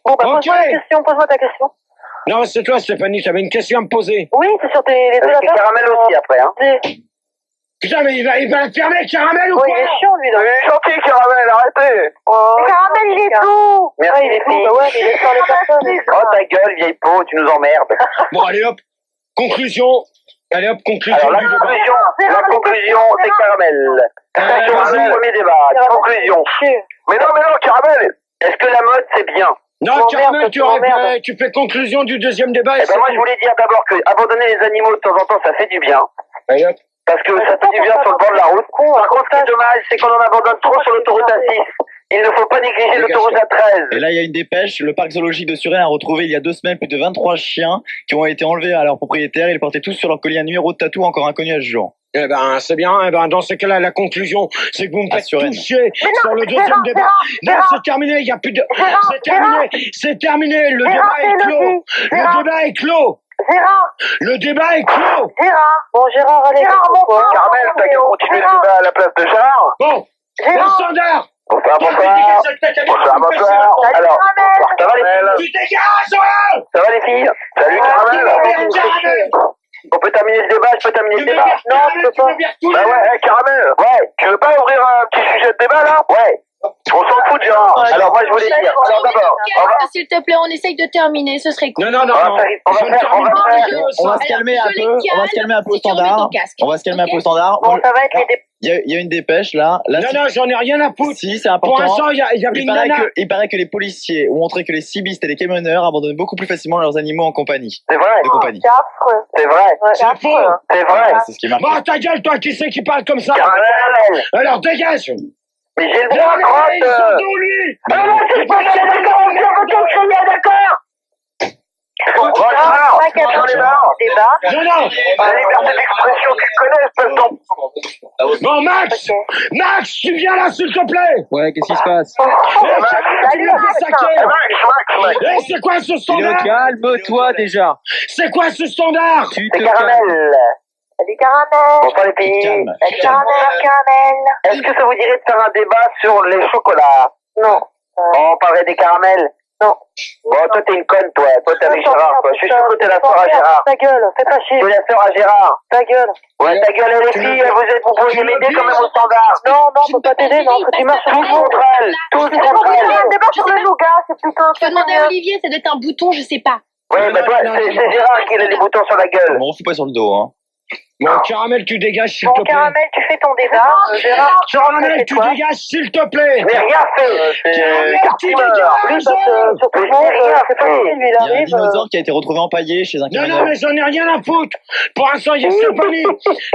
Bon, bah, Ok. pose-moi ta question. Non, c'est toi, Stéphanie, tu avais une question à me poser. Oui, c'est sur les deux C'est Caramel aussi après, hein. Putain, mais il va la fermer, Caramel, ou Oui, quoi? il est chiant, lui, là. Il est gentil, Caramel, arrêtez. Mais Caramel, il est tout. Merci, Ouais, il est tout. Bah ouais, mais il est sur les personnes. Oh, ta gueule, vieille peau, tu nous emmerdes. Bon, allez hop, conclusion. Allez hop, conclusion Alors, du débat. la conclusion, c'est Caramel. Sur le premier débat, conclusion. Mais non, Caramel, est-ce que la mode, c'est bien? Non, Caramel, tu fais conclusion du deuxième débat. Eh ben, moi, je voulais dire d'abord que abandonner les animaux de temps en temps, ça fait du bien. Allez hop. Parce que ça fait du bien sur le bord de la route. Par contre, ce qui est dommage, c'est qu'on en abandonne trop sur l'autoroute A6. Il ne faut pas négliger l'autoroute A13. Et là, il y a une dépêche. Le parc zoologique de Suresnes a retrouvé il y a 2 semaines plus de 23 chiens qui ont été enlevés à leur propriétaire. Ils portaient tous sur leur collier un numéro de tatou encore inconnu à ce jour. Eh ben, c'est bien. Eh ben, dans ces cas-là, la conclusion, c'est que vous me faites Suresnes. toucher sur le deuxième débat. Non, c'est terminé. Il y a plus de. C'est terminé. C'est terminé. Le débat est clos. Le débat est clos. Gérard, Le débat est clos. Gérard. Bon, Gérard, allez. Gérard, mon frère. Carmel, t'as qu'à continuer le débat à la place de Gérard. Bon. Le standard. Bonsoir, bonsoir. Bonsoir, bonsoir. Alors, ça va les filles? Tu dégages. Ça va les filles? Salut Caramel. On peut terminer le débat, je peux terminer le débat. Non, tu peux pas. Bah ouais, Caramel. Ouais, tu veux pas ouvrir un petit sujet de débat là? Ouais. On s'en fout, Gérard. Alors moi je voulais dire, alors d'abord, S'il te plaît, on essaye de terminer, ce serait cool. Non, non, non. on va se calmer un peu. On va se calmer un peu au standard. On va se calmer un peu au standard. Bon, ça va être les débats. Il y a une dépêche là. Non, non, j'en ai rien à foutre. Si, c'est Pour important. l'instant, il y a une nana. Il paraît que les policiers ont montré que les cibistes et les camionneurs abandonnent beaucoup plus facilement leurs animaux en compagnie. C'est vrai. De compagnie. C'est affreux. C'est vrai. C'est faux. C'est vrai. C'est ce qui est marqué. Bon, ta gueule, toi, qui c'est qui parle comme ça? Caramel. Alors, dégage. Mais j'ai le droit, crotte. lui. Ah non, c'est pas ça, d'accord, on vient de crier, d'accord. Débat. Non, non. La liberté d'expression, tu connais, espèce d'en... Bon, Max. Max, tu viens là, s'il te plaît. Ouais, qu'est-ce qui se passe? Tu m'as fait saquer. Max. Eh, c'est quoi ce standard? Calme-toi déjà. C'est quoi ce standard? Tu C'est te Caramel. Salut Caramel. Bonsoir les filles. Calme. Salut Caramel. Est-ce que ça vous dirait de faire un débat sur les chocolats? Non. On parlait des caramels? Non. Bon, toi t'es une conne, toi. Toi t'es avec Gérard, toi. Je suis sûr que t'es la sœur à Gérard. Ta gueule, fais pas chier. Tu es la sœur à Gérard. Ta gueule. Ouais, ta gueule, et les filles, vous pourriez m'aider quand même au standard. Non, on peut pas t'aider, non, que tu marches sur Tous le contre elle. Tous C'est contre pas elle. un débat sur le nougat, c'est plutôt un Tu peux demander à Olivier, ça doit être un bouton, je sais pas. Ouais, mais toi, c'est Gérard qui a des boutons sur la gueule. On refait pas sur le dos, hein. Bon, Caramel, tu dégages, s'il Bon, te plaît. Caramel, tu fais ton débat. Gérard, Caramel, tu dégages, s'il te plaît. Je n'ai rien fait. Caramel, tu Lui, dégages. sur tout le Mais monde, j'ai rien c'est pas fait. lui, il Il y a un arrive. dinosaure qui a été retrouvé empaillé chez un Non, camionneur. non, mais j'en ai rien à foutre. Pour l'instant, il y a Stéphanie.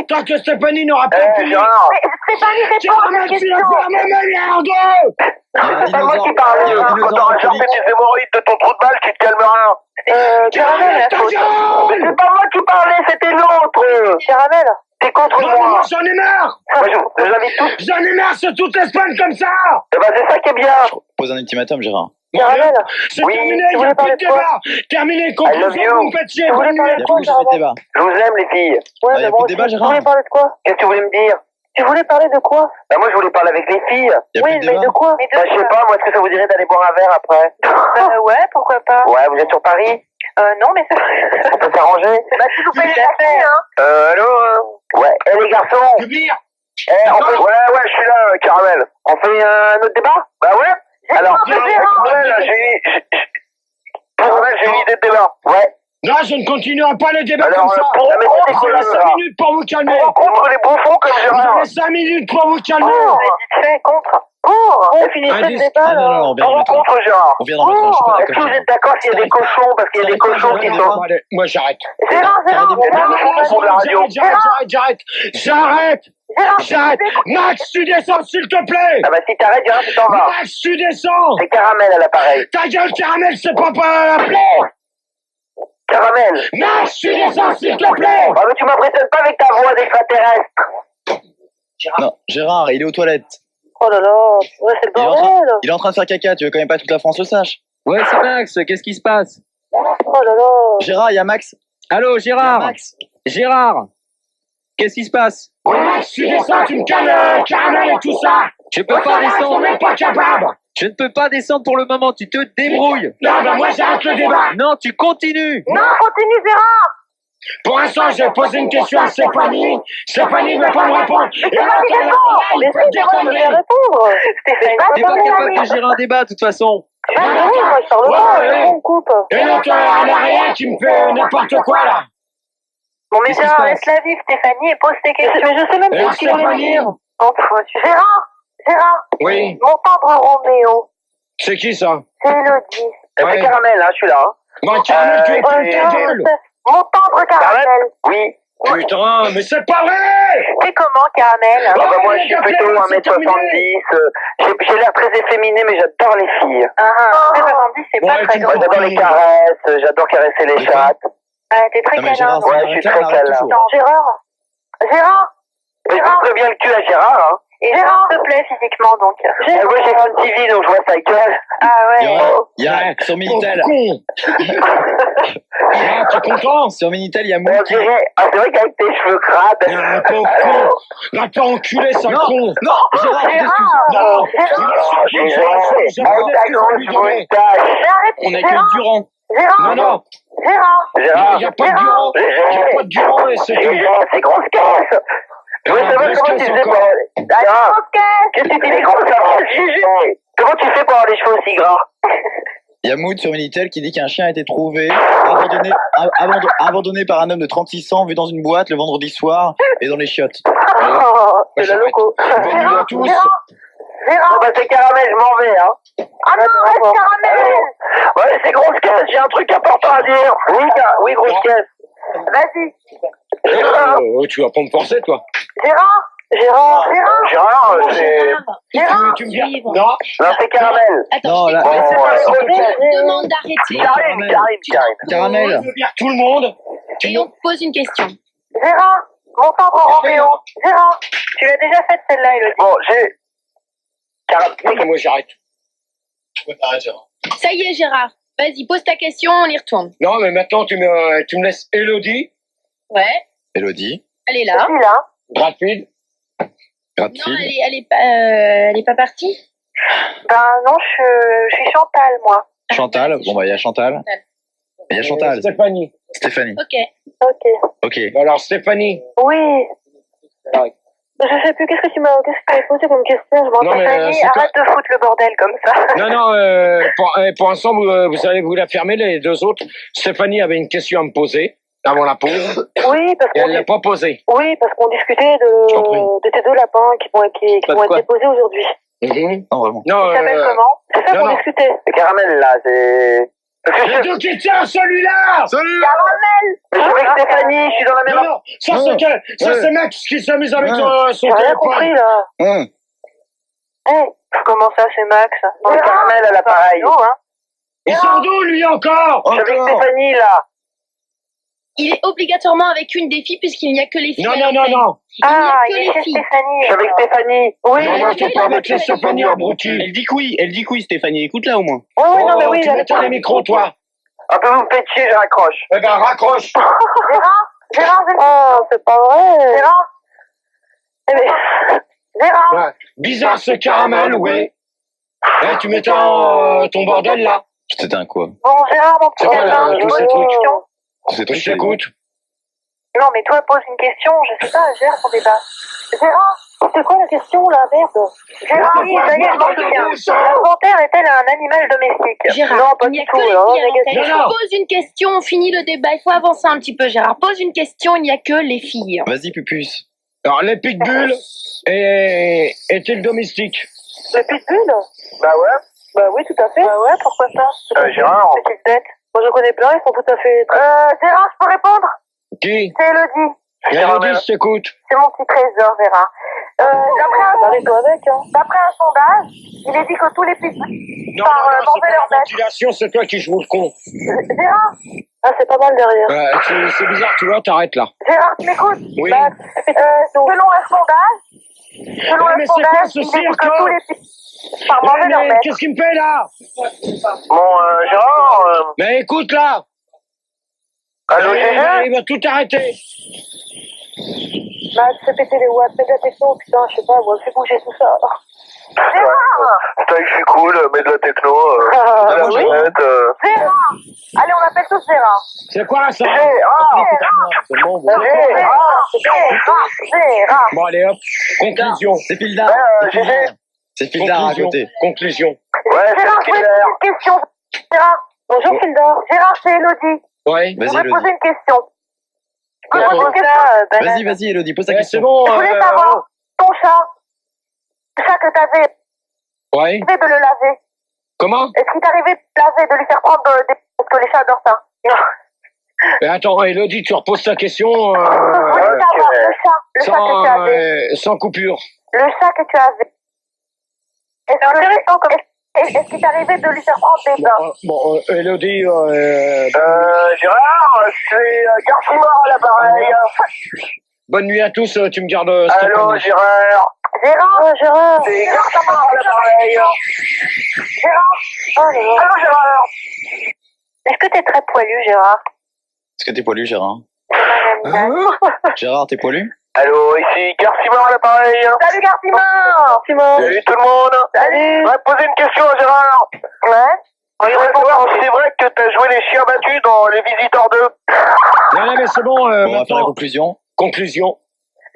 Tant que Stéphanie n'aura pas fini. Gérard. Stéphanie, réponds à ma Caramel, tu question. l'as fait à ma merde. Il y a un C'est pas moi dinosaure, qui parle. il y a un Quand dinosaure t'auras chopé alcoolique. tes hémorroïdes de ton trou de balle, tu te calmeras. Caramel, ta faute. gueule. C'est pas moi qui parlais, c'était l'autre. Caramel. T'es contre Non, mais moi. moi, j'en ai marre. Moi, je vous invite tous. J'en ai marre, c'est toute l'Espagne comme ça. Eh ben, c'est ça qui est bien. Pose un ultimatum, Gérard. Caramel. C'est Oui, terminé, tu il n'y a voulais plus de parler de quoi débat. Terminé, love conclusion, you. vous me faites chier. Tu voulais bonne parler nuit. Il y a de quoi, plus de sujet de Caramel? débat. Je vous aime, les filles. Ouais, Bah, y a mais moi plus de débat, aussi. Tu Gérard. voulais parler de quoi? Qu'est-ce que tu voulais me dire? Tu voulais parler de quoi? Bah, moi, je voulais parler avec les filles. Il y a Oui, plus de mais débat. de quoi? Bah, je sais pas, moi, est-ce que ça vous dirait d'aller boire un verre après? Ouais, pourquoi pas? Ouais, vous êtes sur Paris? Non, mais c'est On peut s'arranger? Bah, tu nous payes les cafés, hein. Allô? Ouais. Eh, les garçons? Du bière. On fait... Ouais, je suis là, Caramel. On fait un autre débat? Bah ouais. Alors, Caramel, j'ai une idée de débat. Ouais. Non, je ne continuerai pas le débat Alors, comme ça. pour Vous rencontrer avez 5 Gérard. minutes pour vous calmer. Contre les bouffons comme Vous Gérard. avez 5 minutes pour vous calmer. Oh, vite fait, contre. Oh, on finissait le Indice. débat, Ah non, là. non, on vient de On mettre un. rencontre Gérard. On vient d'en mettre un. Je suis pas Est-ce d'accord, que vous Gérard. êtes d'accord qu'il y a des cochons? Parce qu'il y a des cochons qui sont... Allez, moi, j'arrête. Gérard, T'as des on de la radio. J'arrête. J'arrête. Max, tu descends, s'il te plaît. Ah bah si t'arrêtes, Gérard, tu t'en vas. Max, tu descends. C'est Caramel à l'appareil. Ta gueule, Caramel, c'est pas l'appeler. Caramel. Max, tu descends, s'il te plaît. Ah mais tu m'impressionnes pas avec ta voix d'extraterrestre. Non, Gérard, il est aux toilettes. Oh là là, ouais, c'est le bordel. Il est en train de faire caca, tu veux quand même pas que toute la France le sache. Ouais, c'est Max, qu'est-ce qui se passe? Oh là là. Gérard, il y a Max. Allô, Il y a Gérard? Max. Gérard? Qu'est-ce qui se passe? Max, tu descends, tu me calmes, Caramel et tout ça. Je peux pas Ils sont descendre. même pas capables. Je ne peux pas descendre pour le moment, tu te débrouilles. Non, ben moi, j'arrête le débat. Non, tu continues. Non, continue, Gérard. Pour l'instant, j'ai posé une question à Stéphanie. Stéphanie ne veut pas me répondre. Et là, Mais il peut si, dire c'est moi qui vais conneries. répondre. Stéphanie, T'es pas capable de gérer un débat, de toute façon. Ah oui, moi, je parle pas, on coupe. Et l'autre, elle a rien qui me fait n'importe quoi, là. Bon, mais Qu'est-ce qui se Gérard, passe? laisse-la vivre, Stéphanie, et pose tes questions. Mais je sais même Et pas ce qu'il voulait Stéphanie dire. Gérard, Oui. mon tendre Roméo, C'est qui, ça? c'est Elodie. C'est Ouais. Caramel, hein, je suis là. Hein. Bon, Caramel, tu es Euh, plus ta gueule. Mon tendre Caramel. Oui. Putain, mais c'est pas vrai! T'es comment, Caramel? Ah bah moi je suis plutôt 1m70, j'ai l'air très efféminé mais j'adore les filles. 1m70, c'est Bon, pas et très tu grand. Moi j'adore les caresses, j'adore caresser les chattes. T'es très Non, mais câlin. Gérard, Ouais, je suis très câlin. Attends, Gérard. Mais je coupe bien le cul à Gérard, hein. Et Gérard te plaît physiquement, donc. Et moi j'ai Fun TV donc je vois sa gueule. Ah ouais. Il y a sur Minitel. Con! Ah, t'es content? Sur Minitel, il y a On Moult qui... dirait, c'est vrai qu'avec tes cheveux crades. Ah, pauvre con! Va pas enculer, sale con! Non, Gérard, Non! Avec ta grosse moustache. On a que Durand. Non, non! Gérard, Il n'y a pas de Durand! Il n'y a pas de Durand et c'est tout! c'est grosse caisse. Je veux savoir grosse comment tu caisse fais pour encore. Gérard, qu'est-ce que tu fais grosse caisse, Gégé? Comment tu fais pour avoir des cheveux aussi gras? Il y a Moult sur Minitel qui dit qu'un chien a été trouvé, abandonné par un homme de 36 ans vu dans une boîte le vendredi soir et dans les chiottes. C'est le loco. Bienvenue à tous! Bon bah c'est Caramel, je m'en vais, hein. Ah non, reste Caramel. Ouais, c'est grosse caisse, j'ai un truc important à dire. Oui, grosse caisse. Vas-y. Tu vas pas me forcer, toi! Gérard, c'est... Tu me dis... Non! Non, c'est Caramel. Attends, Non, là, Bon, je te demande d'arrêter. Caramel. Caramel. Tout le monde! Et on te pose une question. Gérard, mon tendre Roméo. Gérard, tu l'as déjà faite celle-là, Elodie. Bon, j'ai... Caramel. Non, mais moi j'arrête. Ça y est, Gérard. Vas-y, pose ta question, on y retourne. Non, mais maintenant tu me laisses Elodie, Ouais, Elodie. elle est là. Là. rapide. Non, Gratte-fil. elle est pas partie. Ben non, je suis Chantal, moi. Chantal. Bon, bah, il y a Chantal. Il y a Chantal. Stéphanie. Stéphanie. Ok. Ok. Ok. Alors Stéphanie. Oui. Je sais plus, qu'est-ce que tu m'as posé comme question? Je m'en Non, mais, rappelle. c'est Arrête de foutre le bordel comme ça. Non, pour l'instant, vous allez vous la fermer, les deux autres. Stéphanie avait une question à me poser avant la pause. Oui, parce Et qu'on elle l'a pas posée. qu'on discutait Je t'en prie. de tes deux lapins qui vont quoi? être déposés aujourd'hui. Non, vraiment. Non, Ils s'appellent comment? C'est ça non, qu'on non. discutait. C'est Caramel, là, c'est... Les deux qui tiennent, celui-là! Caramel! Mais je suis avec Stéphanie, je suis dans la même... Non, non, ça c'est Max qui s'amuse avec son J'ai rien téléphone. compris, là. Comment ça, c'est Max? C'est Caramel, à l'appareil. Non, hein. Il sort d'où, lui, encore? Je suis avec Stéphanie, là. Il est obligatoirement avec une des filles puisqu'il n'y a que les filles. Non, à non, non, l'antenne. non. Il n'y a Il est que chez les filles. Stéphanie. Je suis avec Stéphanie. Oui, Non, non, oui, faut oui, pas oui, mettre oui, Stéphanie abruti. Elle dit oui, écoute-la au moins. oui, non, mais oui, Tu j'avais mets les micros, toi. Un peu vous faites chier, je raccroche. Eh ben, raccroche. Gérard, oh, c'est pas vrai. Gérard. Eh ben, Gérard. Ouais. Bizarre ce caramel, oui. Eh, tu mets ton bordel, là. C'était un quoi? Bon, Gérard, mon petit C'est quoi, gamin, là, je tous pose ces une trucs question. C'est toi Je qui t'as dit. t'écoute. Non, mais toi, pose une question, je sais pas, gère ton débat. Gérard, c'est quoi la question, là, merde? Gérard, oui, ça y est, je m'en souviens. La panthère est-elle un animal domestique? Gérard, Non, pas il n'y a du que tout, les non, filles à négatif. l'antenne. Non, non. Pose une question, on finit le débat. Il faut avancer un petit peu, Gérard. Pose une question, il n'y a que les filles. Vas-y, Pupus. Alors, les pitbulls est-il domestique? Le pitbull? Bah ouais. Bah oui, tout à fait. Bah ouais, pourquoi pas? Gérard. Petite bête. Moi, je connais plein, ils sont tout à fait... Gérard, je peux répondre? Qui? C'est Elodie. Elodie, je t'écoute. C'est mon petit trésor, Gérard. D'après un sondage, il est dit que tous les pitbulls Non, par non, c'est manger pas leur la maître. ventilation, c'est toi qui joues le con. Gérard? Ah, c'est pas mal derrière. C'est bizarre, tu vois, t'arrêtes là. Gérard, tu m'écoutes? Oui. Bah, selon un sondage, Ouais, mais c'est quoi ce il est dit cirque, que tous là? les pitbulls par manger Ouais, leur mais maître. qu'est-ce qu'il me fait, là? Bon, Gérard, Mais écoute, là. allô, il Gégé? va tout arrêter. Bah, tu fais péter les watts, mets de la techno, putain, je sais pas, moi, fais bouger tout ça. Gérard! Putain, je suis cool, mets de la techno, Ah, de la oui. manette, Gérard! Allez, on appelle tous Gérard. C'est quoi, ça? Gérard! Bon, allez, hop. Conclusion. C'est Fildar. Gégé. C'est Fildar à Conclusion. côté. Conclusion. Ouais, Gérard, c'est je voulais Killer. poser une question. Gérard, bonjour Fildor. Gérard, c'est Elodie. Ouais. Je Vas-y, voudrais poser Elodie. une question. Je voulais D'accord. poser une question. Vas-y, Elodie, pose ta Eh, c'est question. bon. Je voulais savoir, ton chat, le chat que t'avais, Ouais. t'arrivais de le laver. Comment? Est-ce qu'il t'arrivait de le laver, de lui faire prendre des... Parce que les chats adorent ça. Non. Mais attends, Elodie, tu reposes ta question. Oui, chat que tu avais. Sans coupure. Le chat que tu avais. Est-ce qu'il t'arrivait de lui faire prendre des bains? Bon, Elodie... Gérard, c'est Garcimore à l'appareil. Bonne nuit à tous, tu me gardes... Allô, Gérard. Gérard. C'est Garcimore à l'appareil. Gérard. Allô, Gérard. Est-ce que t'es très poilu, Gérard? Est-ce que t'es poilu, Gérard? Hein? Gérard, t'es poilu? Allô, ici Garcimore à l'appareil. Salut, Garcimore. Salut tout le monde. Salut. Je vais te poser une question à Gérard. Ouais. Je voudrais savoir si c'est vrai que t'as joué les chiens battus dans Les Visiteurs 2. Non, mais c'est bon, Bon, on va faire la maintenant, conclusion. conclusion.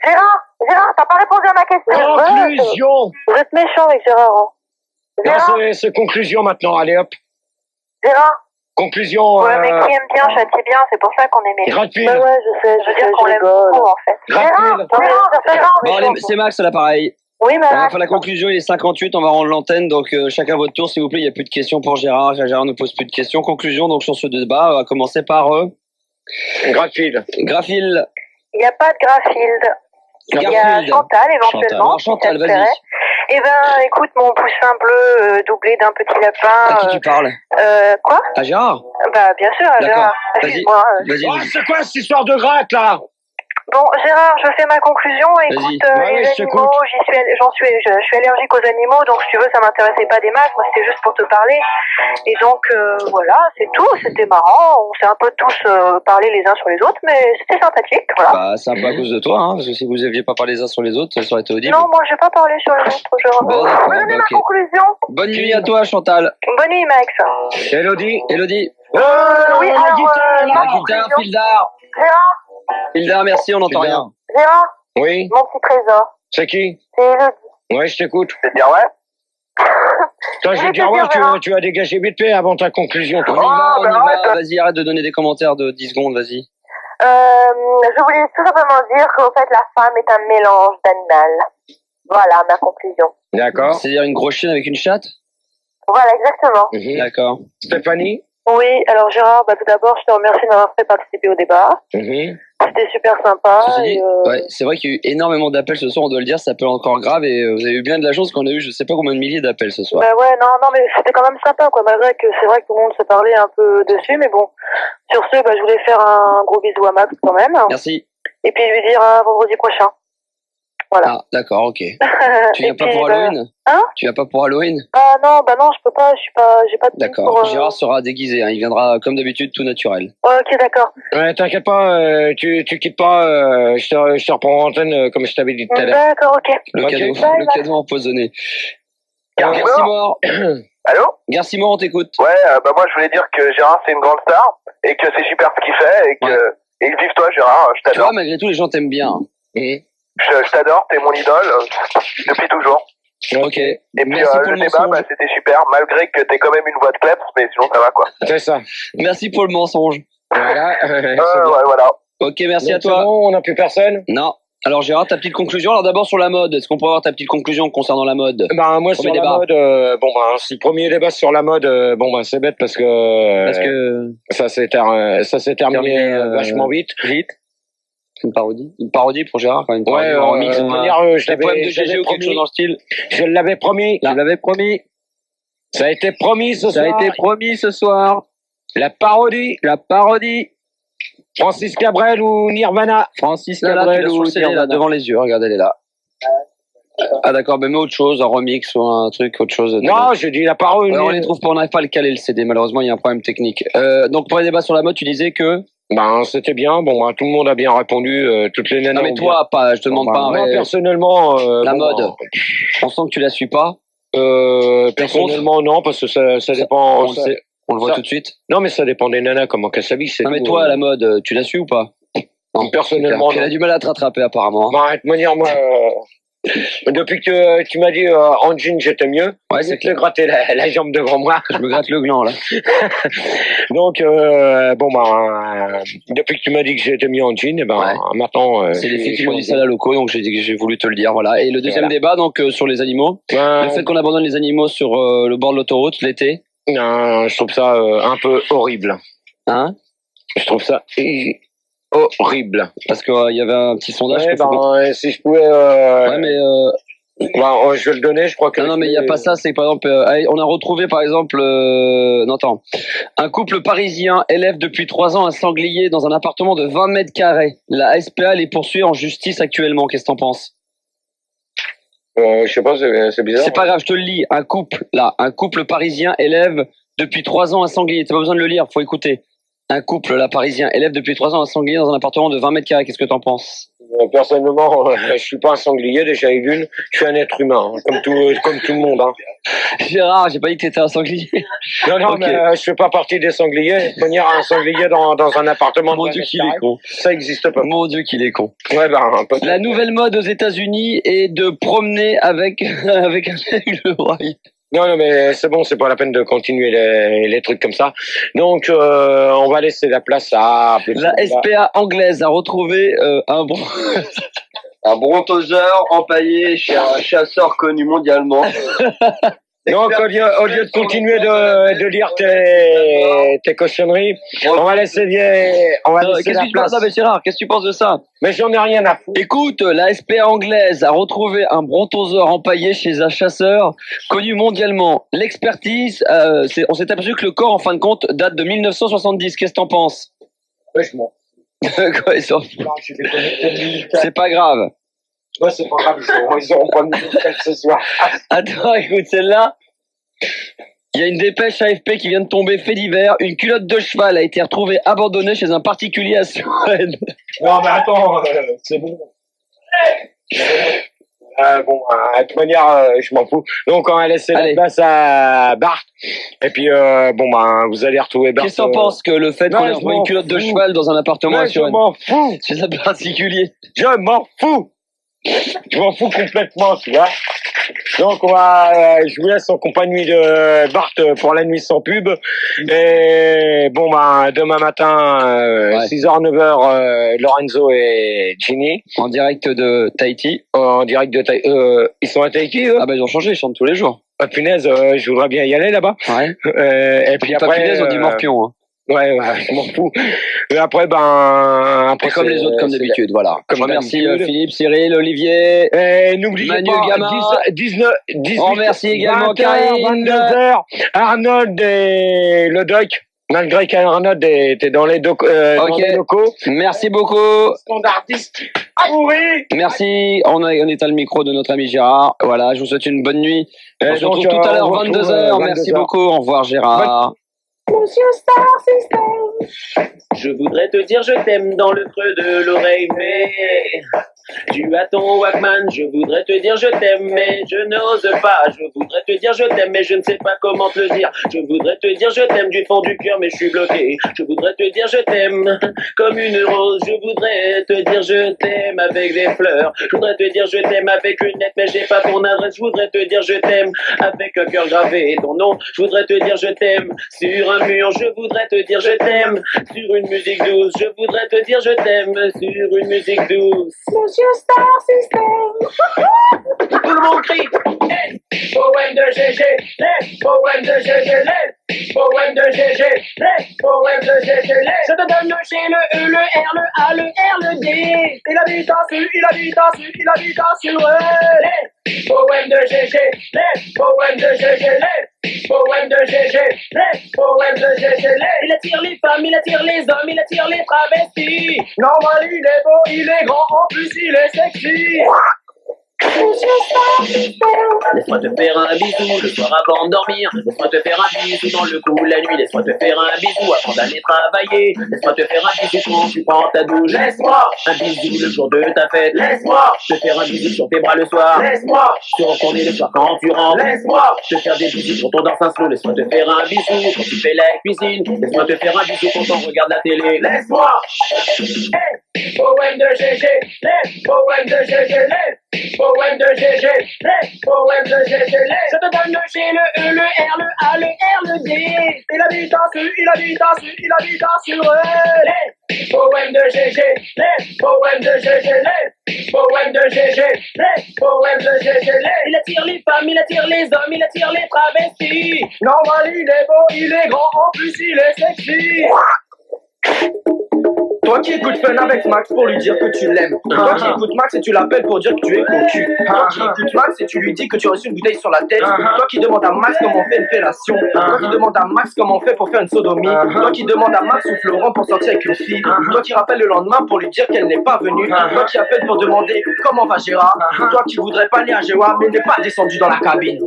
Gérard, t'as pas répondu à ma question. Conclusion. Vous êtes méchant avec Gérard. Non, Gérard, c'est conclusion maintenant, allez hop. Gérard. Conclusion. Ouais, mais qui aime bien châtie bien, c'est pour ça qu'on aimait. Gratte-pile. ouais, je sais, je veux dire qu'on l'aime beaucoup en fait. Gratte-pile. Gérard. Bon, allez, c'est Max à l'appareil. Oui, On va madame. faire la conclusion, il est 58, on va rendre l'antenne, donc chacun votre tour, s'il vous plaît, il n'y a plus de questions pour Gérard. Gérard ne pose plus de questions. Conclusion, donc sur ce débat, on va commencer par Gratte-pile. Graphil. Il n'y a pas de Garfield. Il y a Garfield. Chantal éventuellement. Non, Chantal, si ça te vas-y. plairait. Eh ben, écoute, mon poussin bleu doublé d'un petit lapin. À qui tu parles? Quoi? À Gérard? Bah, bien sûr, D'accord. Gérard. Vas-y. Excuse-moi. Vas-y, Oh, vas-y. c'est quoi cette histoire de gratte, là? Bon, Gérard, je fais ma conclusion. Écoute, Ouais, les je t'écoute. animaux, je suis allergique aux animaux, donc si tu veux, ça m'intéressait pas des masses. Moi, c'était juste pour te parler. Et donc, voilà, c'est tout. C'était marrant. On s'est un peu tous parlé les uns sur les autres, mais c'était sympathique. Voilà. Bah, c'est un peu à cause de toi, hein, parce que si vous aviez pas parlé les uns sur les autres, ça aurait été audible. Non, moi, j'ai pas parlé sur les autres, Gérard. Bon, d'accord, Je vais donner bah, ma ok. conclusion. Bonne nuit à toi, Chantal. Bonne nuit, Max. Elodie. Elodie. Oui, la alors, guitare, ma La guitare, conclusion. Pildar. Gérard, Pildar, merci, on n'entend rien. Gérard, Oui. mon petit trésor. C'est qui? C'est Elodie. Ouais, je t'écoute. C'est bien vrai. Toi, je vais te dire, ouais, tu as dégagé vite fait avant ta conclusion. On y toi. va, on y bah, va. Vas-y, arrête de donner des commentaires de 10 secondes, vas-y. Je voulais tout simplement dire qu'en fait, la femme est un mélange d'animal. Voilà ma conclusion. D'accord. C'est-à-dire une grosse chienne avec une chatte? Voilà, exactement. Mhm. D'accord. Stéphanie. Oui, alors Gérard, tout d'abord, je te remercie de m'avoir fait participer au débat. Mhm. C'était super sympa. Ceci dit, et, ouais, c'est vrai qu'il y a eu énormément d'appels ce soir, on doit le dire, ça peut encore grave et vous avez eu bien de la chance qu'on a eu je sais pas combien de milliers d'appels ce soir. Bah ouais, non, mais c'était quand même sympa, quoi, malgré que c'est vrai que tout le monde se parlait un peu dessus, mais bon. Sur ce, je voulais faire un gros bisou à Max quand même. Merci. Et puis lui dire à vendredi prochain. Voilà. Ah, d'accord, ok. Tu viens Et pas puis, pour Halloween? Hein? Tu viens pas pour Halloween? Ah non, je peux pas, j'ai pas de D'accord. pour, Gérard sera déguisé, hein, il viendra comme d'habitude tout naturel. Ok, d'accord. Ouais, t'inquiète pas, tu quittes pas, je te reprends en antenne comme je t'avais dit tout à l'heure. D'accord, ok. Le Ok. cadeau, Bye, le bye. cadeau empoisonné. Garcimore. Garcimore. Allô? Garcimore, on t'écoute. Ouais, moi je voulais dire que Gérard c'est une grande star et que c'est super ce qu'il fait et que et vive toi Gérard, je Tu t'adore. vois, malgré tout, les gens t'aiment bien. Mhm. Je t'adore, t'es mon idole depuis toujours. Ok. Et puis Merci pour le le débat, mensonge. c'était super, malgré que t'aies quand même une voix de kleps, mais sinon ça va quoi. C'est ça. Merci pour le mensonge. Voilà. Ouais, voilà. Ok, merci à C'est toi. bon, on n'a plus personne. Non. Alors Gérard, ta petite conclusion. Alors d'abord sur la mode. Est-ce qu'on peut avoir ta petite conclusion concernant la mode? Ben moi Premier sur la débat. mode, c'est le premier débat sur la mode. C'est bête parce que Parce que ça s'est terminé vachement vite. c'est une parodie. Une parodie pour Gérard quand même. Une parodie, Ouais, un remix, de un- manière, je des poèmes de l'avais GG ou quelque promis. chose dans le style. Je l'avais promis. Je l'avais promis. Ça a été promis ce Ça a soir. été promis ce soir. La parodie. La parodie. Francis Cabrel ou Nirvana. Francis Là, là, Cabrel tu l'as ou sur le CD, Nirvana. là, Devant les yeux. Regardez, elle est là. Ah d'accord, mais autre chose, un remix ou un truc, autre chose. Non, j'ai dit la parodie. Ouais, on les trouve pas, on n'arrive pas à le caler le CD, malheureusement il y a un problème technique. Donc pour les débats sur la mode, tu disais que... C'était bien. Tout le monde a bien répondu. Toutes les nanas. Non mais ont toi, pas, je te demande pas un moi vrai- personnellement. La mode. On sent que tu la suis pas. Personnellement non, parce que ça dépend. On le sait, on le voit ça- tout de suite. Non, mais ça dépend des nanas comment qu'elles s'habillent. c'est Non mais tout, toi, la mode, tu la suis ou pas? Non, personnellement, elle a non. du mal à te rattraper apparemment. Bah, de toute manière, moi, depuis que tu m'as dit en jean j'étais mieux, Ouais, c'est c'est que gratter la jambe devant moi. Je me gratte le gland là. Donc depuis que tu m'as dit que j'étais mieux en jean, maintenant C'est les filles qui m'ont dit ça à la loco, donc j'ai voulu te le dire, voilà. Et le deuxième Voilà. débat, donc sur les animaux, le fait qu'on abandonne les animaux sur le bord de l'autoroute l'été, je trouve ça un peu horrible. hein? Je trouve ça horrible. Parce qu'il y avait un petit sondage. Ouais, qu'il faut qu'on- si je pouvais... Ouais, mais je vais le donner, je crois que... non, mais il n'y a pas ça. C'est par exemple, allez, on a retrouvé par exemple, non, attends, un couple parisien élève depuis 3 ans un sanglier dans un appartement de 20 mètres carrés. La SPA les poursuit en justice actuellement. Qu'est-ce que t'en penses? Je sais pas, c'est bizarre. C'est pas grave, je te le lis. Un couple parisien élève depuis 3 ans un sanglier. T'as pas besoin de le lire, faut écouter. Un couple là parisien élève depuis 3 ans un sanglier dans un appartement de 20 mètres carrés. Qu'est-ce que t'en penses? Personnellement, je suis pas un sanglier, déjà une. Je suis un être humain, hein, comme tout le monde. Hein. Gérard, j'ai pas dit que t'étais un sanglier. Non, Ok. mais je fais pas partie des sangliers. Venir un sanglier dans un appartement Mon de Dieu 20 qu'il est mètres con. carrés, ça existe pas. Mon Dieu qu'il est con. Ouais, peut-être. La nouvelle mode aux États-Unis est de promener avec avec un aigle white. Non, mais c'est bon, c'est pas la peine de continuer les trucs comme ça. Donc, on va laisser la place à... La SPA anglaise a retrouvé Un brontosaure empaillé chez un chasseur connu mondialement. Donc, au lieu de continuer de lire tes cochonneries, on va laisser Qu'est-ce la que tu penses, place. mais Gérard, qu'est-ce que tu penses de ça? Mais j'en ai rien à foutre. Écoute, la SPA anglaise a retrouvé un brontosaure empaillé chez un chasseur connu mondialement. L'expertise, on s'est aperçu que le corps, en fin de compte, date de 1970. Qu'est-ce que t'en penses? Ouais, je m'en Quoi, ils sont- fous. Je vais connecter. C'est pas grave. Ouais, c'est pas grave, ils auront pas de nouvelles ce soir. Attends, écoute, celle-là. Il y a une dépêche AFP qui vient de tomber, fait divers. Une culotte de cheval a été retrouvée abandonnée chez un particulier à Suresnes. Non, mais attends, c'est bon. De toute manière, je m'en fous. Donc, on va laisser la Allez. place à Bart. Et puis, vous allez retrouver Bart. Qu'est-ce que t'en penses que le fait non, qu'on ait je retrouvé m'en une culotte de fous. cheval dans un appartement à Ouais, je Suresnes m'en fous. chez un particulier? Je m'en fous. Je m'en fous complètement, tu vois. Donc, je vous laisse en compagnie de Bart pour la nuit sans pub. Et demain matin, Ouais. 6h, 9h, Lorenzo et Ginny, En direct de Tahiti. en direct de ils sont à Tahiti, eux? Ah bah ils ont changé, ils chantent tous les jours. Ah, punaise, je voudrais bien y aller là-bas. Ouais. Et puis Pas après, punaise, on dit morpion. Hein. ouais, je m'en fous. Et après, Et comme les autres, comme d'habitude, voilà. comme Je remercie d'habitude. Philippe, Cyril, Olivier. Et n'oubliez Manu pas, Gama. 18, On remercie également 20h, Karine. 22h, Arnold et le doc. Malgré qu'Arnold était dans les locaux. Merci beaucoup. Standardiste. Pourri. Merci. On éteint le micro de notre ami Gérard. Voilà, je vous souhaite une bonne nuit. On se donc, retrouve tout à l'heure, on vous retrouve, 22h. Merci 22h. beaucoup. Au revoir, Gérard. Monsieur Star System. Je voudrais te dire je t'aime dans le creux de l'oreille, mais tu as ton Walkman. Je voudrais te dire je t'aime, mais je n'ose pas. Je voudrais te dire je t'aime, mais je ne sais pas comment te le dire. Je voudrais te dire je t'aime du fond du cœur, mais je suis bloqué. Je voudrais te dire je t'aime comme une rose. Je voudrais te dire je t'aime avec des fleurs. Je voudrais te dire je t'aime avec une lettre, mais j'ai pas ton adresse. Je voudrais te dire je t'aime avec un cœur gravé ton nom. Je voudrais te dire je t'aime sur un mur. Je voudrais te dire je t'aime sur une musique douce. Je voudrais te dire je t'aime sur une musique douce. Monsieur Star System. Tout le monde crie. Hey, poème de GG. Les poème de GG. Les poème de GG. Les poème de GG. Je te donne le G, le E, le R, le A, le R, le D. Il habite en Su, il habite en Su, il habite en Su. Les poème de GG. Les poème de GG. Les poème de GG. Les poème de GG. Il attire les femmes, il attire les hommes, il attire les travestis. Normal, il est beau, il est grand, en plus il est sexy. Monsieur Star System. Laisse-moi te faire un bisou le soir avant de dormir. Laisse-moi te faire un bisou dans le cou la nuit. Laisse-moi te faire un bisou avant d'aller travailler. Laisse-moi te faire un bisou quand tu prends ta douche. Laisse-moi un bisou le jour de ta fête. Laisse-moi te faire un bisou sur tes bras le soir. Laisse-moi te retourner le soir quand tu rentres. Laisse-moi te faire des bisous quand on danse un slow. Laisse-moi te faire un bisou quand tu fais la cuisine. Laisse-moi te faire un bisou quand on regarde la télé. Laisse-moi. Hey, poème de GG. Les poème de GG. Les poème de GG. Les poème de GG. Je te donne le G, le E, le R, le A, le R, le D. Il habite en Su, il habite en Su, il habite en Su. Les poème de GG. Les poème de GG. Les poème de GG. Les poème de GG. Il attire les femmes, il attire les hommes, il attire les travestis. Normal, il est beau, il est grand, en plus il est sexy. Toi qui écoutes Fun avec Max pour lui dire que tu l'aimes. Toi qui écoutes Max et tu l'appelles pour dire que tu es cocu. Toi qui écoutes Max et tu lui dis que tu as reçu une bouteille sur la tête. Toi qui demandes à Max comment on fait une fellation. Toi qui demandes à Max comment on fait pour faire une sodomie. Toi qui demandes à Max ou Florent pour sortir avec une fille. Toi qui rappelles le lendemain pour lui dire qu'elle n'est pas venue. Toi qui appelles pour demander comment va Gérard. Toi qui voudrais pas aller à Gérard mais n'est pas descendu dans la cabine.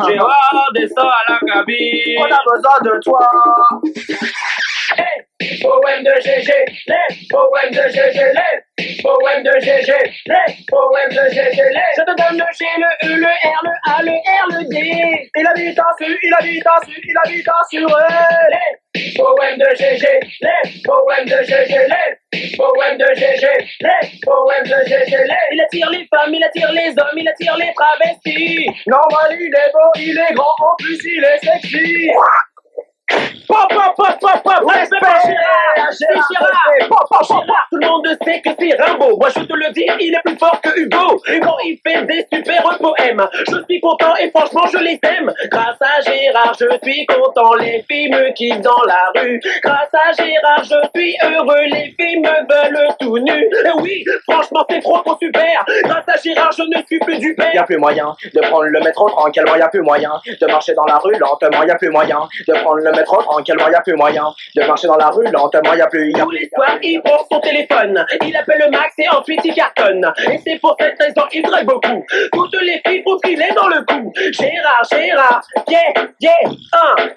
Gérard descend à la cabine. On a besoin de toi. Hey, poème de GG, les poèmes de GG, les poèmes de GG, les poèmes de GG, les. Je te donne le G, le E, le R, le A, le R, le D. Il habite en Su, il habite en Su, il habite en Surel. Les poèmes de GG, les poèmes de GG, les poèmes de GG, les poèmes de GG, les. Il attire les femmes, il attire les hommes, il attire les travestis. Normal, il est beau, il est grand, en plus il est sexy. Pop, pop, pop, pop, pop, respect pour Gérard, Gérard, tout le monde sait que c'est Rimbaud. Moi je te le dis, il est plus fort que Hugo. Hugo il fait des super poèmes. Je suis content et franchement je les aime. Grâce à Gérard je suis content. Les filles me kiffent dans la rue. Grâce à Gérard je suis heureux. Les filles me veulent tout nu. Et oui, franchement c'est trop super. Grâce à Gérard je ne suis plus du père. Y'a plus moyen de prendre le métro tranquillement, y'a plus moyen de marcher dans la rue lentement, y'a plus moyen de prendre le métro tranquillement, y'a plus moyen de marcher dans la rue lentement, y'a plus. Tous les soirs, il prend son téléphone, il appelle le Max et ensuite il cartonne. Et c'est pour cette raison il drague beaucoup. Toutes les filles trouvent qu'il est dans le coup. Gérard, Gérard, yeah, yeah,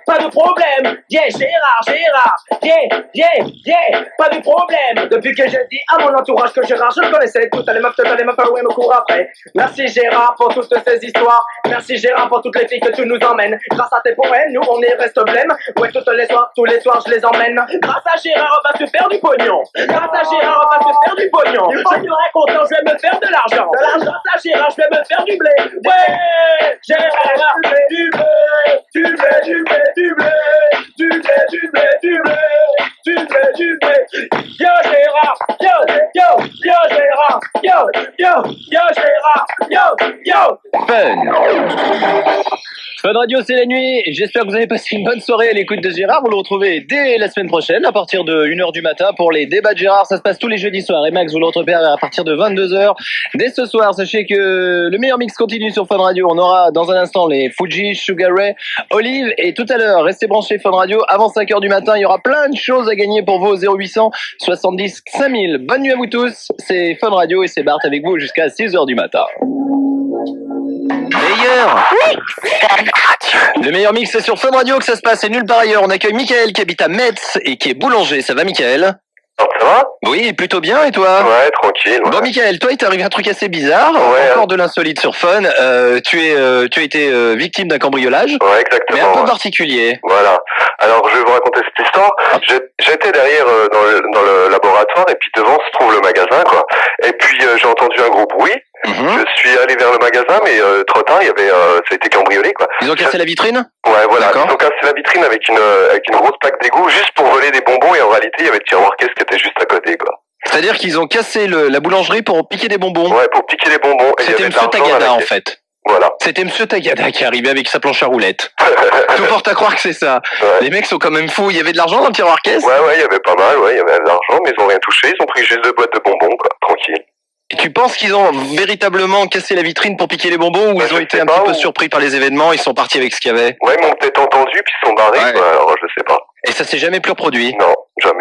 pas de problème. Yeah, Gérard, yeah, pas de problème. Depuis que j'ai dit à mon entourage que Gérard je le connaissais, toutes les meufs, ouais, me courent après. Merci Gérard pour toutes ces histoires. Merci Gérard pour toutes les filles que tu nous emmènes. Grâce à tes poèmes, nous on est reste blême. Ouais, tous les soirs je les emmène. Grâce à Gérard on va se faire du pognon. Grâce à Gérard on va se faire du pognon. Je serai content, je vais me faire de l'argent. Grâce à Gérard je vais me faire du blé. Ouais, Gérard, du blé, du blé, du blé, du blé, du blé, du blé, du blé, du blé, du blé. Yo Gérard, yo Gérard, yo Gérard, yo. Fun Radio, c'est la nuit. J'espère que vous avez passé une bonne soirée à l'écoute de Gérard. Vous le retrouvez dès la semaine prochaine à partir de 1h du matin pour les débats de Gérard. Ça se passe tous les jeudis soirs. Et Max, vous le retrouvez à partir de 22h. Dès ce soir, sachez que le meilleur mix continue sur Fun Radio. On aura dans un instant les Fuji, Sugar Ray, Olive. Et tout à l'heure, restez branchés Fun Radio. Avant 5h du matin, il y aura plein de choses à gagner pour vous au 0800 70 5000. Bonne nuit à vous tous. C'est Fun Radio et c'est Bart avec vous jusqu'à 6h du matin. Meilleur Le meilleur mix, c'est sur Fun Radio que ça se passe, et nulle part ailleurs. On accueille Michael qui habite à Metz et qui est boulanger. Ça va, Michael? Ça va? Oui, plutôt bien, et toi? Ouais, tranquille. Ouais. Bon, Michael, toi, il t'est arrivé un truc assez bizarre. Ouais, encore de l'insolite sur Fun. Tu as été victime d'un cambriolage. Ouais, exactement. Mais un peu particulier. Voilà. Alors, je vais vous raconter cette histoire. J'étais derrière dans le laboratoire, et puis devant se trouve le magasin, quoi. Et puis, j'ai entendu un gros bruit. Je suis allé vers le magasin, mais trop tard, ça a été cambriolé, quoi. Ils ont cassé la vitrine? Ouais, voilà. Ils ont cassé la vitrine avec une grosse plaque d'égout juste pour voler des bonbons, et en réalité, il y avait le tiroir caisse qui était juste à côté, quoi. C'est-à-dire qu'ils ont cassé la boulangerie pour piquer des bonbons? Ouais, pour piquer des bonbons. C'était Monsieur Tagada, en fait. Voilà. C'était Monsieur Tagada qui arrivait avec sa planche à roulettes. Tout porte à croire que c'est ça. Ouais. Les mecs sont quand même fous. Il y avait de l'argent dans le tiroir caisse? Ouais, il y avait pas mal, il y avait de l'argent, mais ils ont rien touché. Ils ont pris juste 2 boîtes de bonbons, quoi. Tranquille. Et tu penses qu'ils ont véritablement cassé la vitrine pour piquer les bonbons, ou ils ont été un petit peu surpris par les événements, ils sont partis avec ce qu'il y avait? Ouais, ils m'ont peut-être entendu, puis ils sont barrés, quoi. Alors je sais pas. Et ça s'est jamais plus reproduit? Non, jamais.